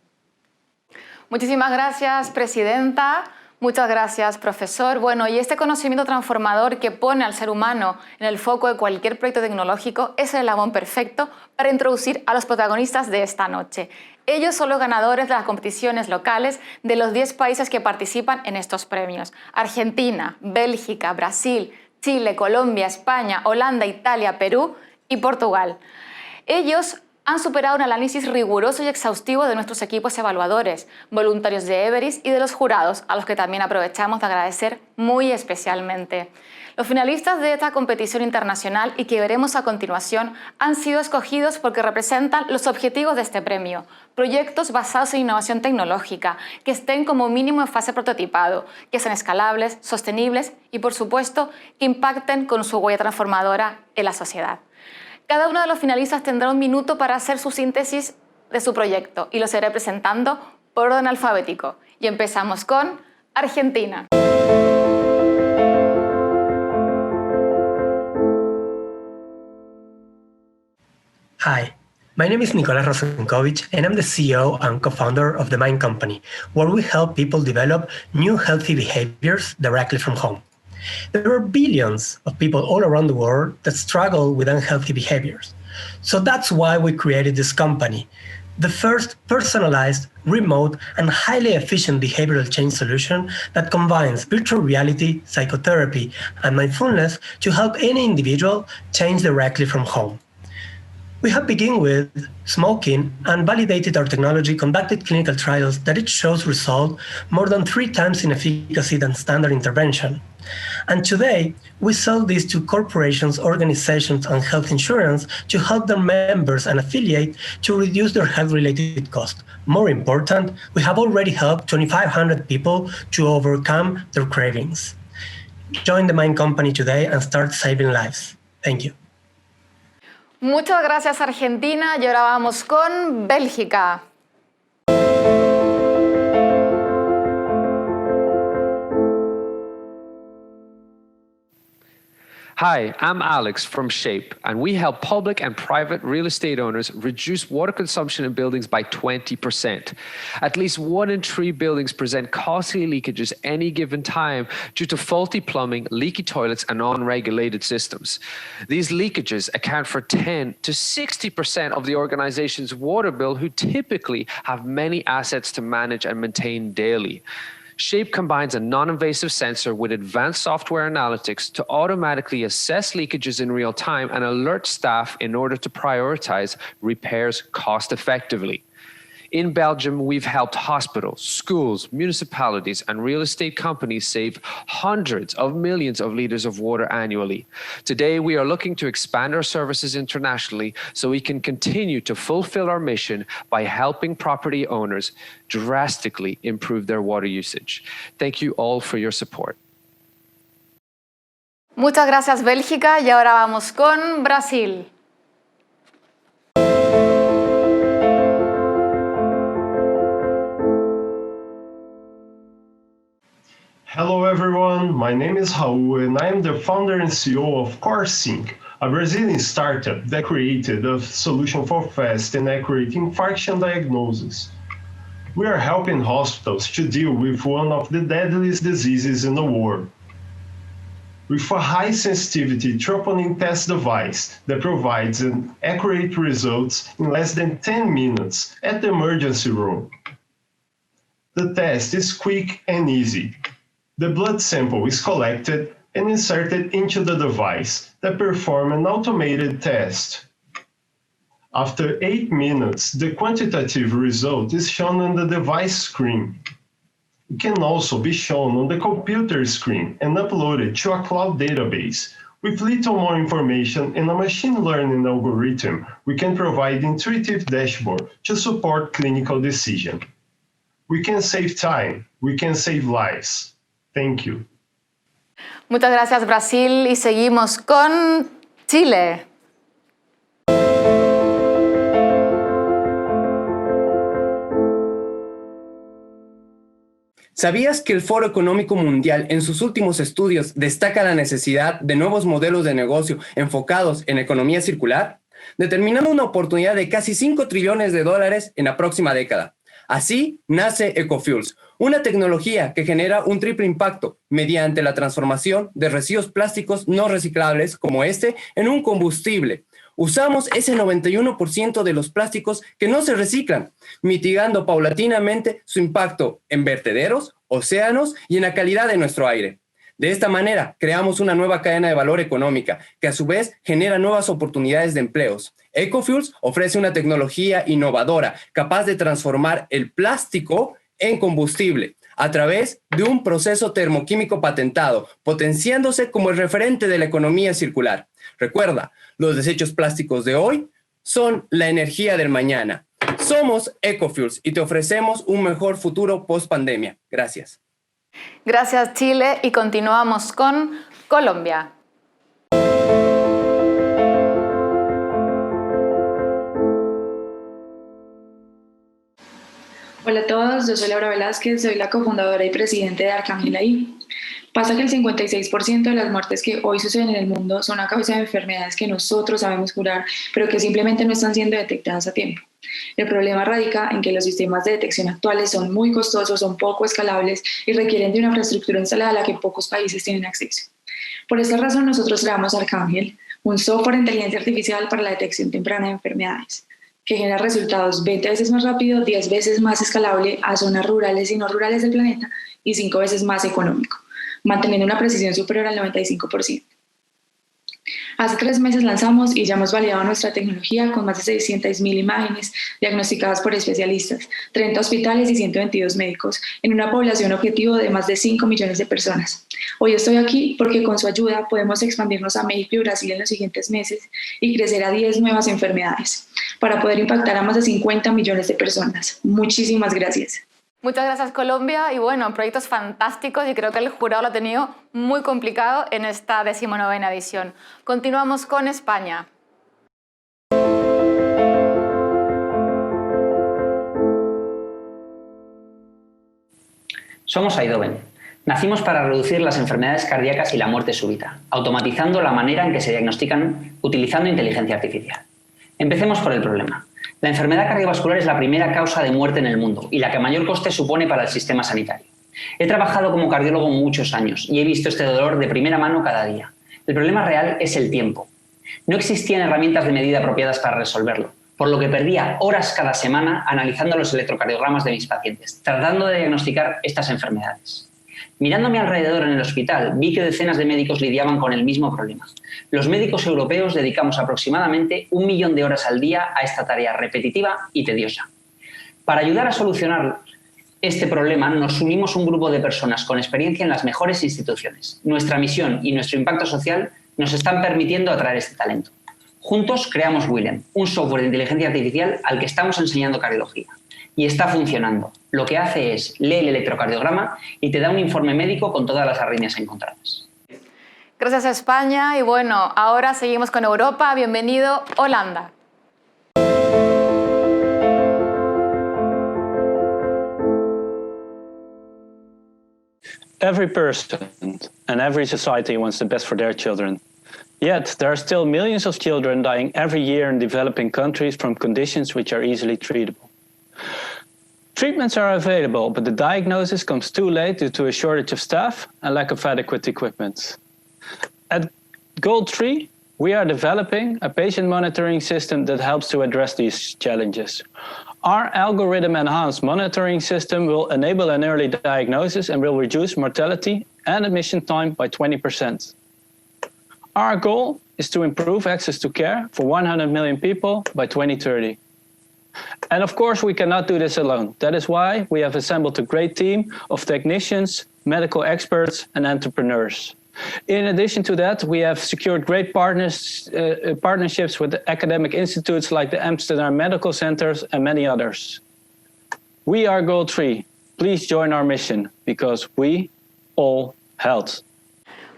Muchísimas gracias, presidenta. Muchas gracias, profesor. Bueno, y este conocimiento transformador que pone al ser humano en el foco de cualquier proyecto tecnológico es el eslabón perfecto para introducir a los protagonistas de esta noche. Ellos son los ganadores de las competiciones locales de los 10 países que participan en estos premios: Argentina, Bélgica, Brasil, Chile, Colombia, España, Holanda, Italia, Perú y Portugal. Ellos han superado un análisis riguroso y exhaustivo de nuestros equipos evaluadores, voluntarios de everis y de los jurados, a los que también aprovechamos de agradecer muy especialmente. Los finalistas de esta competición internacional y que veremos a continuación han sido escogidos porque representan los objetivos de este premio: proyectos basados en innovación tecnológica, que estén como mínimo en fase prototipado, que sean escalables, sostenibles y, por supuesto, que impacten con su huella transformadora en la sociedad. Cada uno de los finalistas tendrá un minuto para hacer su síntesis de su proyecto y lo seré presentando por orden alfabético. Y empezamos con Argentina. Hi, my name is Nicolas Rosenkovich, and I'm the CEO and co-founder of the Mind Company, where we help people develop new healthy behaviors directly from home. There are billions of people all around the world that struggle with unhealthy behaviors. So that's why we created this company, the first personalized, remote, and highly efficient behavioral change solution that combines virtual reality, psychotherapy, and mindfulness to help any individual change directly from home. We have begun with smoking and validated our technology, conducted clinical trials that it shows result more than 3 times in efficacy than standard intervention. And today, we sell this to corporations, organizations, and health insurance to help their members and affiliate to reduce their health-related costs. More important, we have already helped 2,500 people to overcome their cravings. Join the Mind Company today and start saving lives. Thank you. Muchas gracias, Argentina. Y ahora vamos con Bélgica. Hi, I'm Alex from Shape, and we help public and private real estate owners reduce water consumption in buildings by 20%. At least 1 in 3 buildings present costly leakages any given time due to faulty plumbing, leaky toilets, and unregulated systems. These leakages account for 10 to 60% of the organization's water bill, who typically have many assets to manage and maintain daily. Shape combines a non-invasive sensor with advanced software analytics to automatically assess leakages in real time and alert staff in order to prioritize repairs cost effectively. In Belgium, we've helped hospitals, schools, municipalities, and real estate companies save hundreds of millions of liters of water annually. Today, we are looking to expand our services internationally so we can continue to fulfill our mission by helping property owners drastically improve their water usage. Thank you all for your support. Muchas gracias, Bélgica. Y ahora vamos con Brasil. Hello everyone, my name is Raul and I am the founder and CEO of CoreSync, a Brazilian startup that created a solution for fast and accurate infarction diagnosis. We are helping hospitals to deal with one of the deadliest diseases in the world. With a high sensitivity troponin test device that provides an accurate results in less than 10 minutes at the emergency room. The test is quick and easy. The blood sample is collected and inserted into the device that performs an automated test. After 8 minutes, the quantitative result is shown on the device screen. It can also be shown on the computer screen and uploaded to a cloud database, With little more information and a machine learning algorithm, we can provide intuitive dashboard to support clinical decision. We can save time, we can save lives. Thank you. Muchas gracias, Brasil, y seguimos con Chile. ¿Sabías que el Foro Económico Mundial en sus últimos estudios destaca la necesidad de nuevos modelos de negocio enfocados en economía circular? Determinando una oportunidad de casi $5 trillones en la próxima década. Así nace EcoFuels, una tecnología que genera un triple impacto mediante la transformación de residuos plásticos no reciclables como este en un combustible. Usamos ese 91% de los plásticos que no se reciclan, mitigando paulatinamente su impacto en vertederos, océanos y en la calidad de nuestro aire. De esta manera, creamos una nueva cadena de valor económica que a su vez genera nuevas oportunidades de empleos. EcoFuels ofrece una tecnología innovadora capaz de transformar el plástico en combustible a través de un proceso termoquímico patentado, potenciándose como el referente de la economía circular. Recuerda, los desechos plásticos de hoy son la energía del mañana. Somos EcoFuels y te ofrecemos un mejor futuro post-pandemia. Gracias. Gracias, Chile, y continuamos con Colombia. Hola a todos, yo soy Laura Velázquez, soy la cofundadora y presidente de Arcángel AI. Pasa que el 56% de las muertes que hoy suceden en el mundo son a causa de enfermedades que nosotros sabemos curar, pero que simplemente no están siendo detectadas a tiempo. El problema radica en que los sistemas de detección actuales son muy costosos, son poco escalables y requieren de una infraestructura instalada a la que pocos países tienen acceso. Por esta razón, nosotros creamos Arcángel, un software de inteligencia artificial para la detección temprana de enfermedades, que genera resultados 20 veces más rápido, 10 veces más escalable a zonas rurales y no rurales del planeta y 5 veces más económico, manteniendo una precisión superior al 95%. Hace 3 meses lanzamos y ya hemos validado nuestra tecnología con más de 600.000 imágenes diagnosticadas por especialistas, 30 hospitales y 122 médicos, en una población objetivo de más de 5 millones de personas. Hoy estoy aquí porque con su ayuda podemos expandirnos a México y Brasil en los siguientes meses y crecer a 10 nuevas enfermedades, para poder impactar a más de 50 millones de personas. Muchísimas gracias. Muchas gracias, Colombia, y bueno, proyectos fantásticos y creo que el jurado lo ha tenido muy complicado en esta 19ª edición. Continuamos con España. Somos Aidoven. Nacimos para reducir las enfermedades cardíacas y la muerte súbita, automatizando la manera en que se diagnostican utilizando inteligencia artificial. Empecemos por el problema. La enfermedad cardiovascular es la primera causa de muerte en el mundo y la que mayor coste supone para el sistema sanitario. He trabajado como cardiólogo muchos años y he visto este dolor de primera mano cada día. El problema real es el tiempo. No existían herramientas de medida apropiadas para resolverlo, por lo que perdía horas cada semana analizando los electrocardiogramas de mis pacientes, tratando de diagnosticar estas enfermedades. Mirando a mi alrededor en el hospital, vi que decenas de médicos lidiaban con el mismo problema. Los médicos europeos dedicamos aproximadamente 1 millón de horas al día a esta tarea repetitiva y tediosa. Para ayudar a solucionar este problema, nos unimos un grupo de personas con experiencia en las mejores instituciones. Nuestra misión y nuestro impacto social nos están permitiendo atraer este talento. Juntos creamos Willem, un software de inteligencia artificial al que estamos enseñando cardiología. Y está funcionando. Lo que hace es lee el electrocardiograma y te da un informe médico con todas las arritmias encontradas. Gracias a España y bueno, ahora seguimos con Europa. Bienvenido, Holanda. Every person and every society wants the best for their children. Yet, there are still millions of children dying every year in developing countries from conditions which are easily treatable. Treatments are available, but the diagnosis comes too late due to a shortage of staff and lack of adequate equipment. At Gold3, we are developing a patient monitoring system that helps to address these challenges. Our algorithm-enhanced monitoring system will enable an early diagnosis and will reduce mortality and admission time by 20%. Our goal is to improve access to care for 100 million people by 2030. And of course, we cannot do this alone. That is why we have assembled a great team of technicians, medical experts, and entrepreneurs. In addition to that, we have secured great partnerships with academic institutes like the Amsterdam Medical Centers and many others. We are Goal 3. Please join our mission because we all health.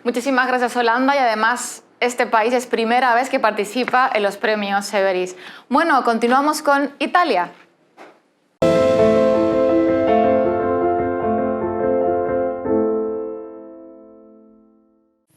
Muchísimas gracias, Holanda, y además este país es primera vez que participa en los premios Everis. Bueno, continuamos con Italia.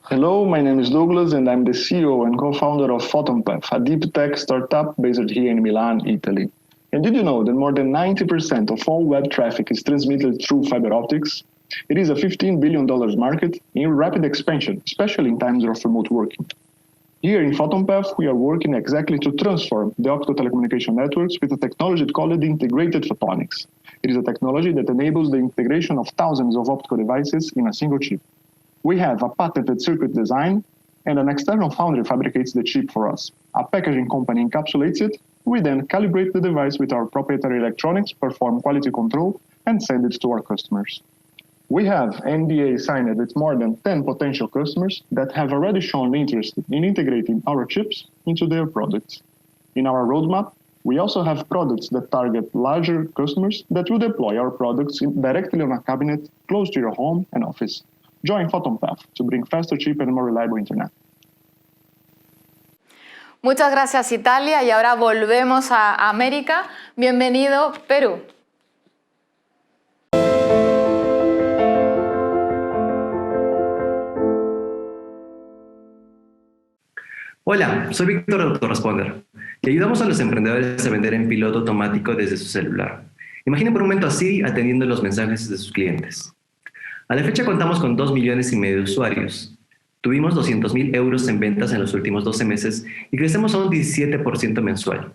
Hello, my name is Douglas and I'm the CEO and co-founder of PhotonPath, a deep tech startup based here in Milan, Italy. And did you know that more than 90% of all web traffic is transmitted through fiber optics? It is a $15 billion market in rapid expansion, especially in times of remote working. Here in PhotonPath, we are working exactly to transform the optical telecommunication networks with a technology called integrated photonics. It is a technology that enables the integration of thousands of optical devices in a single chip. We have a patented circuit design, and an external foundry fabricates the chip for us. A packaging company encapsulates it. We then calibrate the device with our proprietary electronics, perform quality control, and send it to our customers. We have NDA signed with more than 10 potential customers that have already shown interest in integrating our chips into their products. In our roadmap, we also have products that target larger customers that will deploy our products directly on a cabinet close to your home and office. Join PhotonPath to bring faster, cheaper, and more reliable internet. Muchas gracias, Italia, y ahora volvemos a América. Bienvenido, Perú. Hola, soy Víctor de Autoresponder y ayudamos a los emprendedores a vender en piloto automático desde su celular. Imaginen por un momento así atendiendo los mensajes de sus clientes. A la fecha contamos con 2,5 millones de usuarios. Tuvimos 200.000 euros en ventas en los últimos 12 meses y crecemos a un 17% mensual.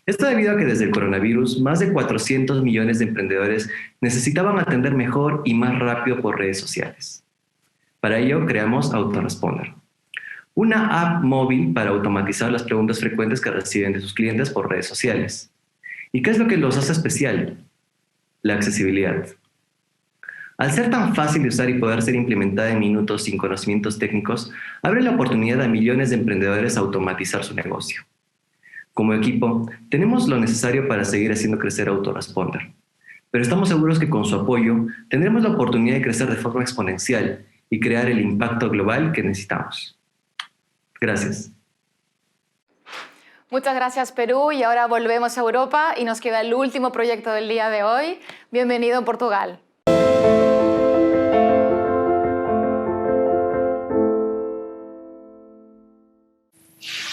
Esto debido a que desde el coronavirus, más de 400 millones de emprendedores necesitaban atender mejor y más rápido por redes sociales. Para ello, creamos Autoresponder, una app móvil para automatizar las preguntas frecuentes que reciben de sus clientes por redes sociales. ¿Y qué es lo que los hace especial? La accesibilidad. Al ser tan fácil de usar y poder ser implementada en minutos sin conocimientos técnicos, abre la oportunidad a millones de emprendedores a automatizar su negocio. Como equipo, tenemos lo necesario para seguir haciendo crecer Autoresponder, pero estamos seguros que con su apoyo tendremos la oportunidad de crecer de forma exponencial y crear el impacto global que necesitamos. Gracias. Muchas gracias, Perú, y ahora volvemos a Europa y nos queda el último proyecto del día de hoy. Bienvenido, Portugal.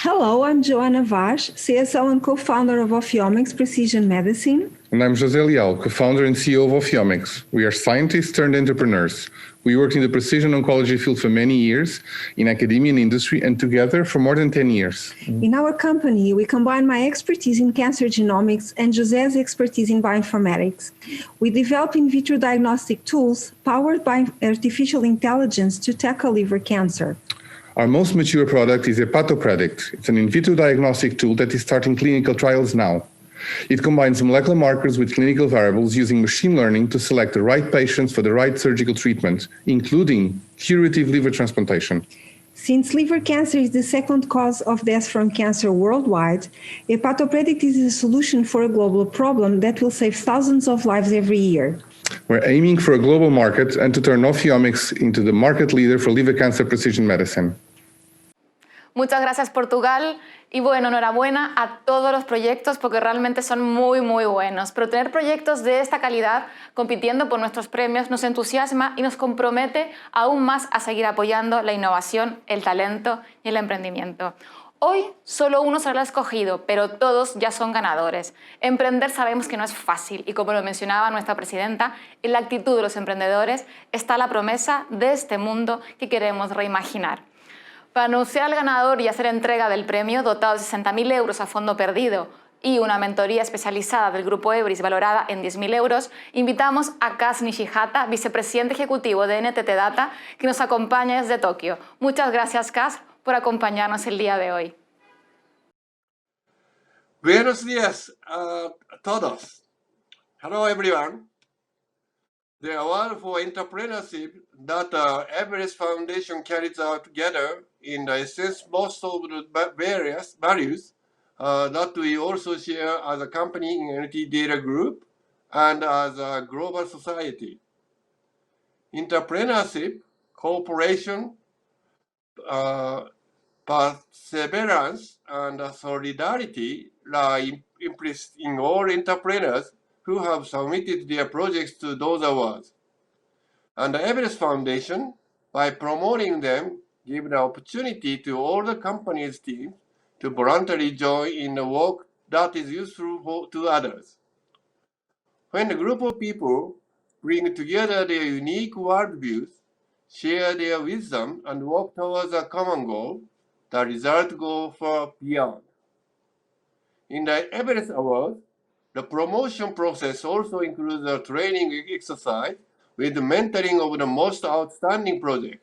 Hello, I'm Joanna Vaz, CSO and co-founder of Ophiomics Precision Medicine. And I'm José Leal, co-founder and CEO of Ophiomics. We are scientists turned entrepreneurs. We worked in the precision oncology field for many years, in academia and industry, and together for more than 10 years. In our company, we combine my expertise in cancer genomics and José's expertise in bioinformatics. We develop in vitro diagnostic tools powered by artificial intelligence to tackle liver cancer. Our most mature product is HepatoPredict. It's an in vitro diagnostic tool that is starting clinical trials now. It combines molecular markers with clinical variables using machine learning to select the right patients for the right surgical treatment, including curative liver transplantation. Since liver cancer is the second cause of death from cancer worldwide, HepatoPredict is a solution for a global problem that will save thousands of lives every year. We're aiming for a global market and to turn Ophiomics into the market leader for liver cancer precision medicine. Muchas gracias, Portugal. Y bueno, enhorabuena a todos los proyectos porque realmente son muy, muy buenos. Pero tener proyectos de esta calidad compitiendo por nuestros premios nos entusiasma y nos compromete aún más a seguir apoyando la innovación, el talento y el emprendimiento. Hoy solo uno será escogido, pero todos ya son ganadores. Emprender sabemos que no es fácil y como lo mencionaba nuestra presidenta, en la actitud de los emprendedores está la promesa de este mundo que queremos reimaginar. Para anunciar al ganador y hacer entrega del premio dotado de 60.000 euros a fondo perdido y una mentoría especializada del Grupo Everis valorada en 10.000 euros, invitamos a Kaz Nishihata, vicepresidente ejecutivo de NTT Data, que nos acompaña desde Tokio. Muchas gracias, Kaz, por acompañarnos el día de hoy. Buenos días a todos. Hello, everyone. The award for entrepreneurship that Everest Foundation carries out together in the essence most of the various values that we also share as a company in NT Data Group and as a global society. Entrepreneurship, cooperation, perseverance, and solidarity lie implicit in all entrepreneurs who have submitted their projects to those awards. And the Everest Foundation, by promoting them, give the opportunity to all the company's teams to voluntarily join in the work that is useful to others. When a group of people bring together their unique worldviews, share their wisdom, and work towards a common goal, the result goes far beyond. In the Everest Awards, the promotion process also includes a training exercise with the mentoring of the most outstanding project.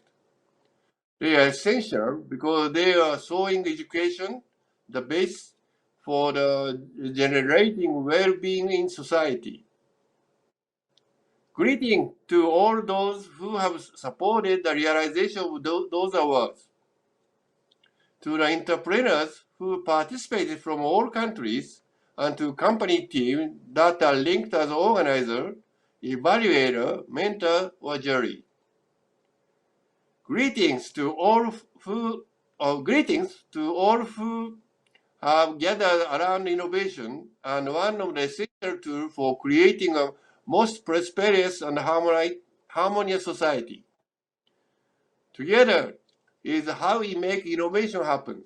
They are essential because they are showing education, the base for the generating well-being in society. Greeting to all those who have supported the realization of those awards. To the entrepreneurs who participated from all countries, and to company teams that are linked as organizer, evaluator, mentor, or jury. Greetings to all who have gathered around innovation and one of the essential tools for creating a most prosperous and harmonious society. Together is how we make innovation happen.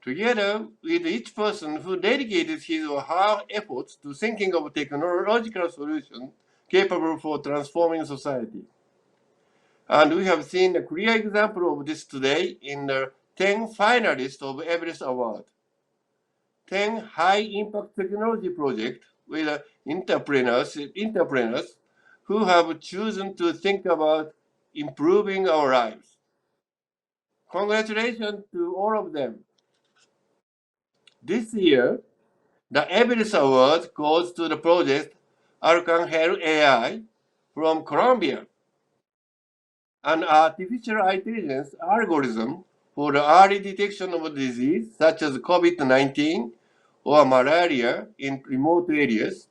Together with each person who dedicated his or her efforts to thinking of technological solutions capable for transforming society. And we have seen a clear example of this today in the 10 finalists of Everest Award. 10 high-impact technology projects with entrepreneurs who have chosen to think about improving our lives. Congratulations to all of them. This year, the Everest Award goes to the project Arcangel AI from Colombia, an artificial intelligence algorithm for the early detection of disease such as COVID-19 or malaria in remote areas,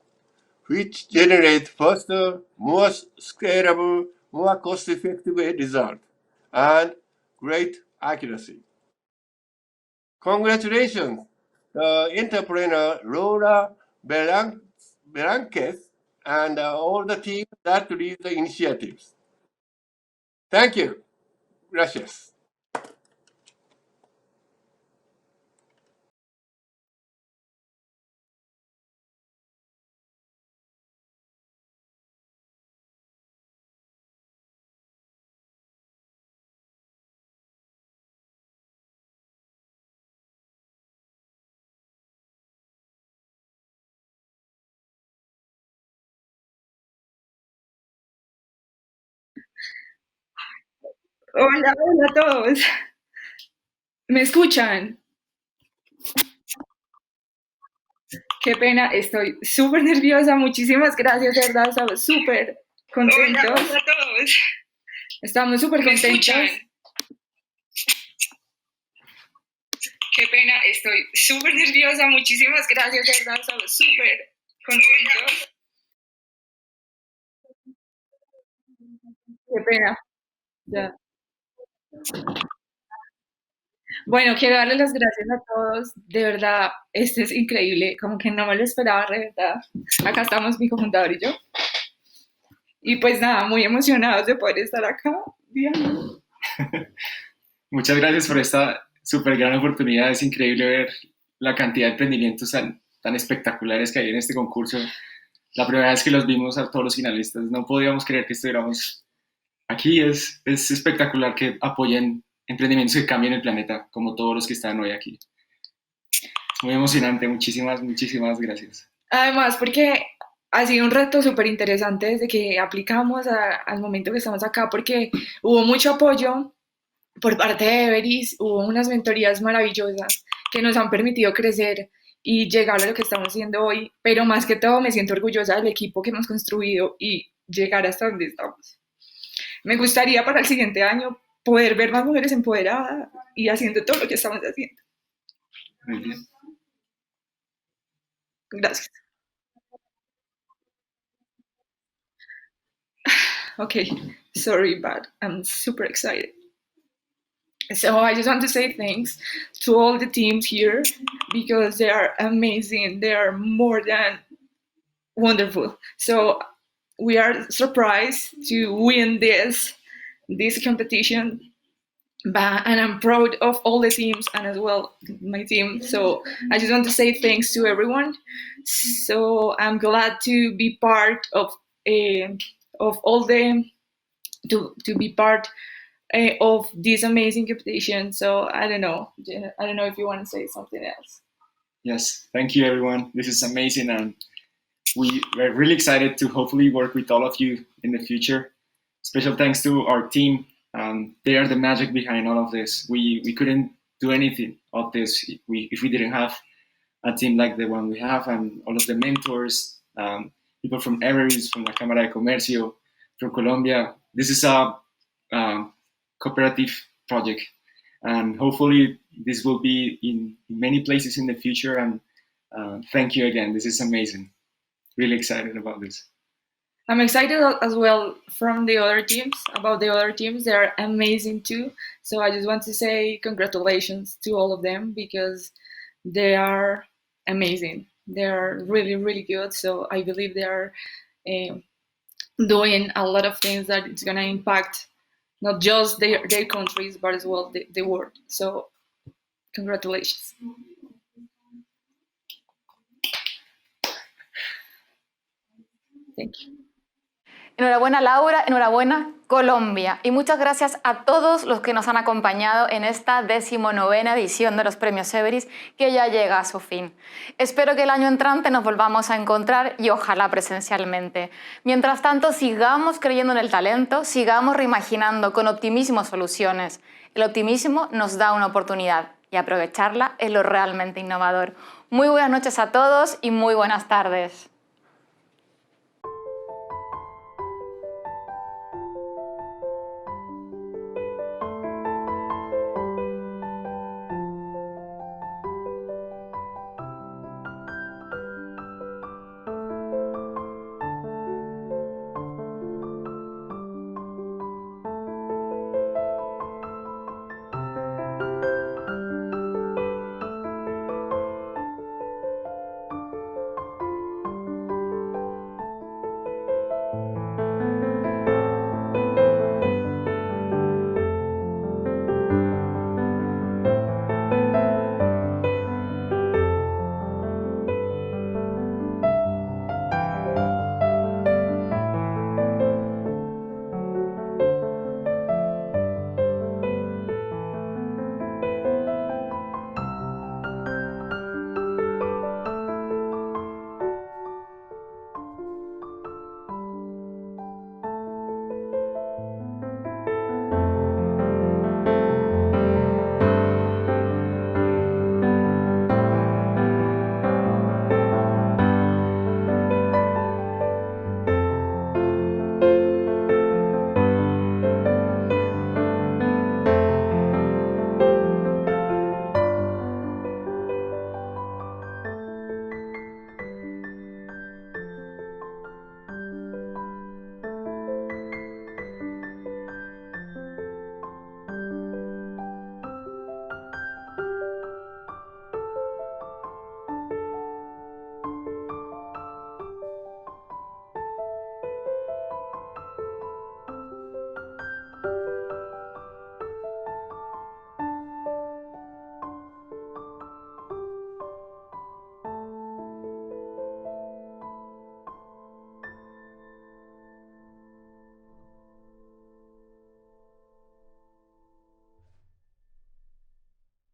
which generate faster, more scalable, more cost-effective results and great accuracy. Congratulations, the entrepreneur Laura Belanquez and all the team that lead the initiatives. Thank you. Gracias. Hola, hola a todos. ¿Me escuchan? Qué pena, estoy súper nerviosa. Muchísimas gracias, de verdad, estamos súper contentos. Hola, hola a todos. Estamos súper contentos. Qué pena, estoy súper nerviosa. Muchísimas gracias, de verdad, estamos súper contentos. Qué pena. Ya. Bueno, quiero darles las gracias a todos. De verdad, esto es increíble. Como que no me lo esperaba, de verdad. Acá estamos mi cofundador y yo. Y pues nada, muy emocionados de poder estar acá. Bien. Muchas gracias por esta súper gran oportunidad. Es increíble ver la cantidad de emprendimientos tan espectaculares que hay en este concurso. La primera vez que los vimos a todos los finalistas, no podíamos creer que estuviéramos aquí. Es espectacular que apoyen emprendimientos que cambien el planeta, como todos los que están hoy aquí. Muy emocionante. Muchísimas gracias. Además, porque ha sido un reto súper interesante desde que aplicamos al momento que estamos acá, porque hubo mucho apoyo por parte de Everis, hubo unas mentorías maravillosas que nos han permitido crecer y llegar a lo que estamos haciendo hoy, pero más que todo me siento orgullosa del equipo que hemos construido y llegar hasta donde estamos. Me gustaría para el siguiente año poder ver más mujeres empoderadas y haciendo todo lo que estamos haciendo. Muy bien. Gracias. Okay, sorry, but I'm super excited. So I just want to say thanks to all the teams here because they are amazing. They are more than wonderful. So we are surprised to win this competition, and I'm proud of all the teams and as well my team. So I just want to say thanks to everyone. So I'm glad to be part of all the to be part of this amazing competition. So I don't know if you want to say something else. Yes, thank you everyone. This is amazing, and we're really excited to hopefully work with all of you in the future. Special thanks to our team. They are the magic behind all of this. We couldn't do anything of this if we didn't have a team like the one we have, and all of the mentors, people from everis, from la Cámara de Comercio, from Colombia. This is a cooperative project, and hopefully this will be in many places in the future. And thank you again. This is amazing. Really excited about this. I'm excited as well from the other teams, about the other teams. They're amazing too. So I just want to say congratulations to all of them because they are amazing. They are really, really good. So I believe they are doing a lot of things that it's going to impact not just their countries, but as well the world. So congratulations. Thank you. Enhorabuena Laura, enhorabuena Colombia y muchas gracias a todos los que nos han acompañado en esta 19ª edición de los Premios Everis que ya llega a su fin. Espero que el año entrante nos volvamos a encontrar y ojalá presencialmente. Mientras tanto, sigamos creyendo en el talento, sigamos reimaginando con optimismo soluciones. El optimismo nos da una oportunidad y aprovecharla es lo realmente innovador. Muy buenas noches a todos y muy buenas tardes.